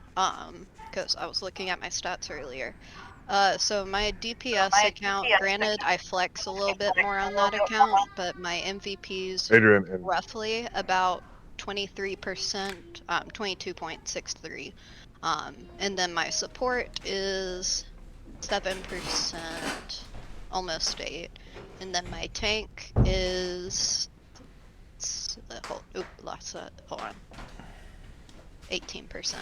because I was looking at my stats earlier. So my DPS account, granted, I flex a little bit more on that account, but my MVP's roughly about 23%, 22.63. And then my support is 7%, almost 8. And then my tank is hold on. 18%.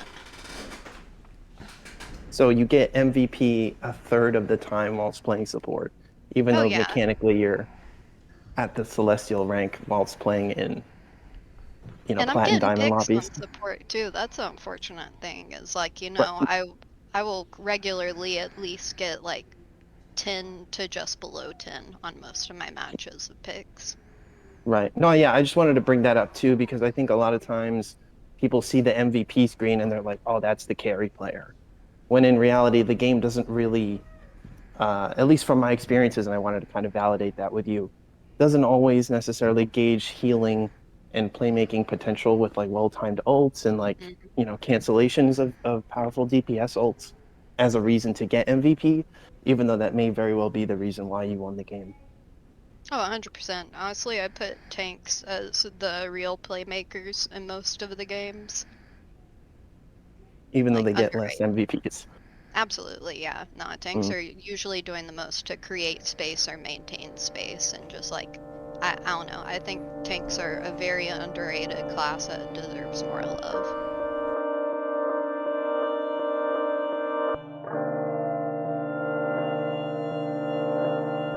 So you get MVP a third of the time whilst playing support, even though mechanically you're at the Celestial rank whilst playing in, you know, Plat and Diamond lobbies. On support too. That's the unfortunate thing. Is like, you know, I will regularly at least get like 10 to just below 10 on most of my matches of picks. Right. No, yeah, I just wanted to bring that up too because I think a lot of times people see the MVP screen and they're like, oh, that's the carry player. When in reality, the game doesn't really, at least from my experiences, and I wanted to kind of validate that with you, doesn't always necessarily gauge healing and playmaking potential with like well-timed ults and like, you know, cancellations of powerful DPS ults as a reason to get MVP, even though that may very well be the reason why you won the game. Oh, 100%. Honestly, I put tanks as the real playmakers in most of the games. Even though they get less MVPs. Absolutely, yeah. No, tanks are usually doing the most to create space or maintain space, and just like, I don't know, I think tanks are a very underrated class that deserves more love.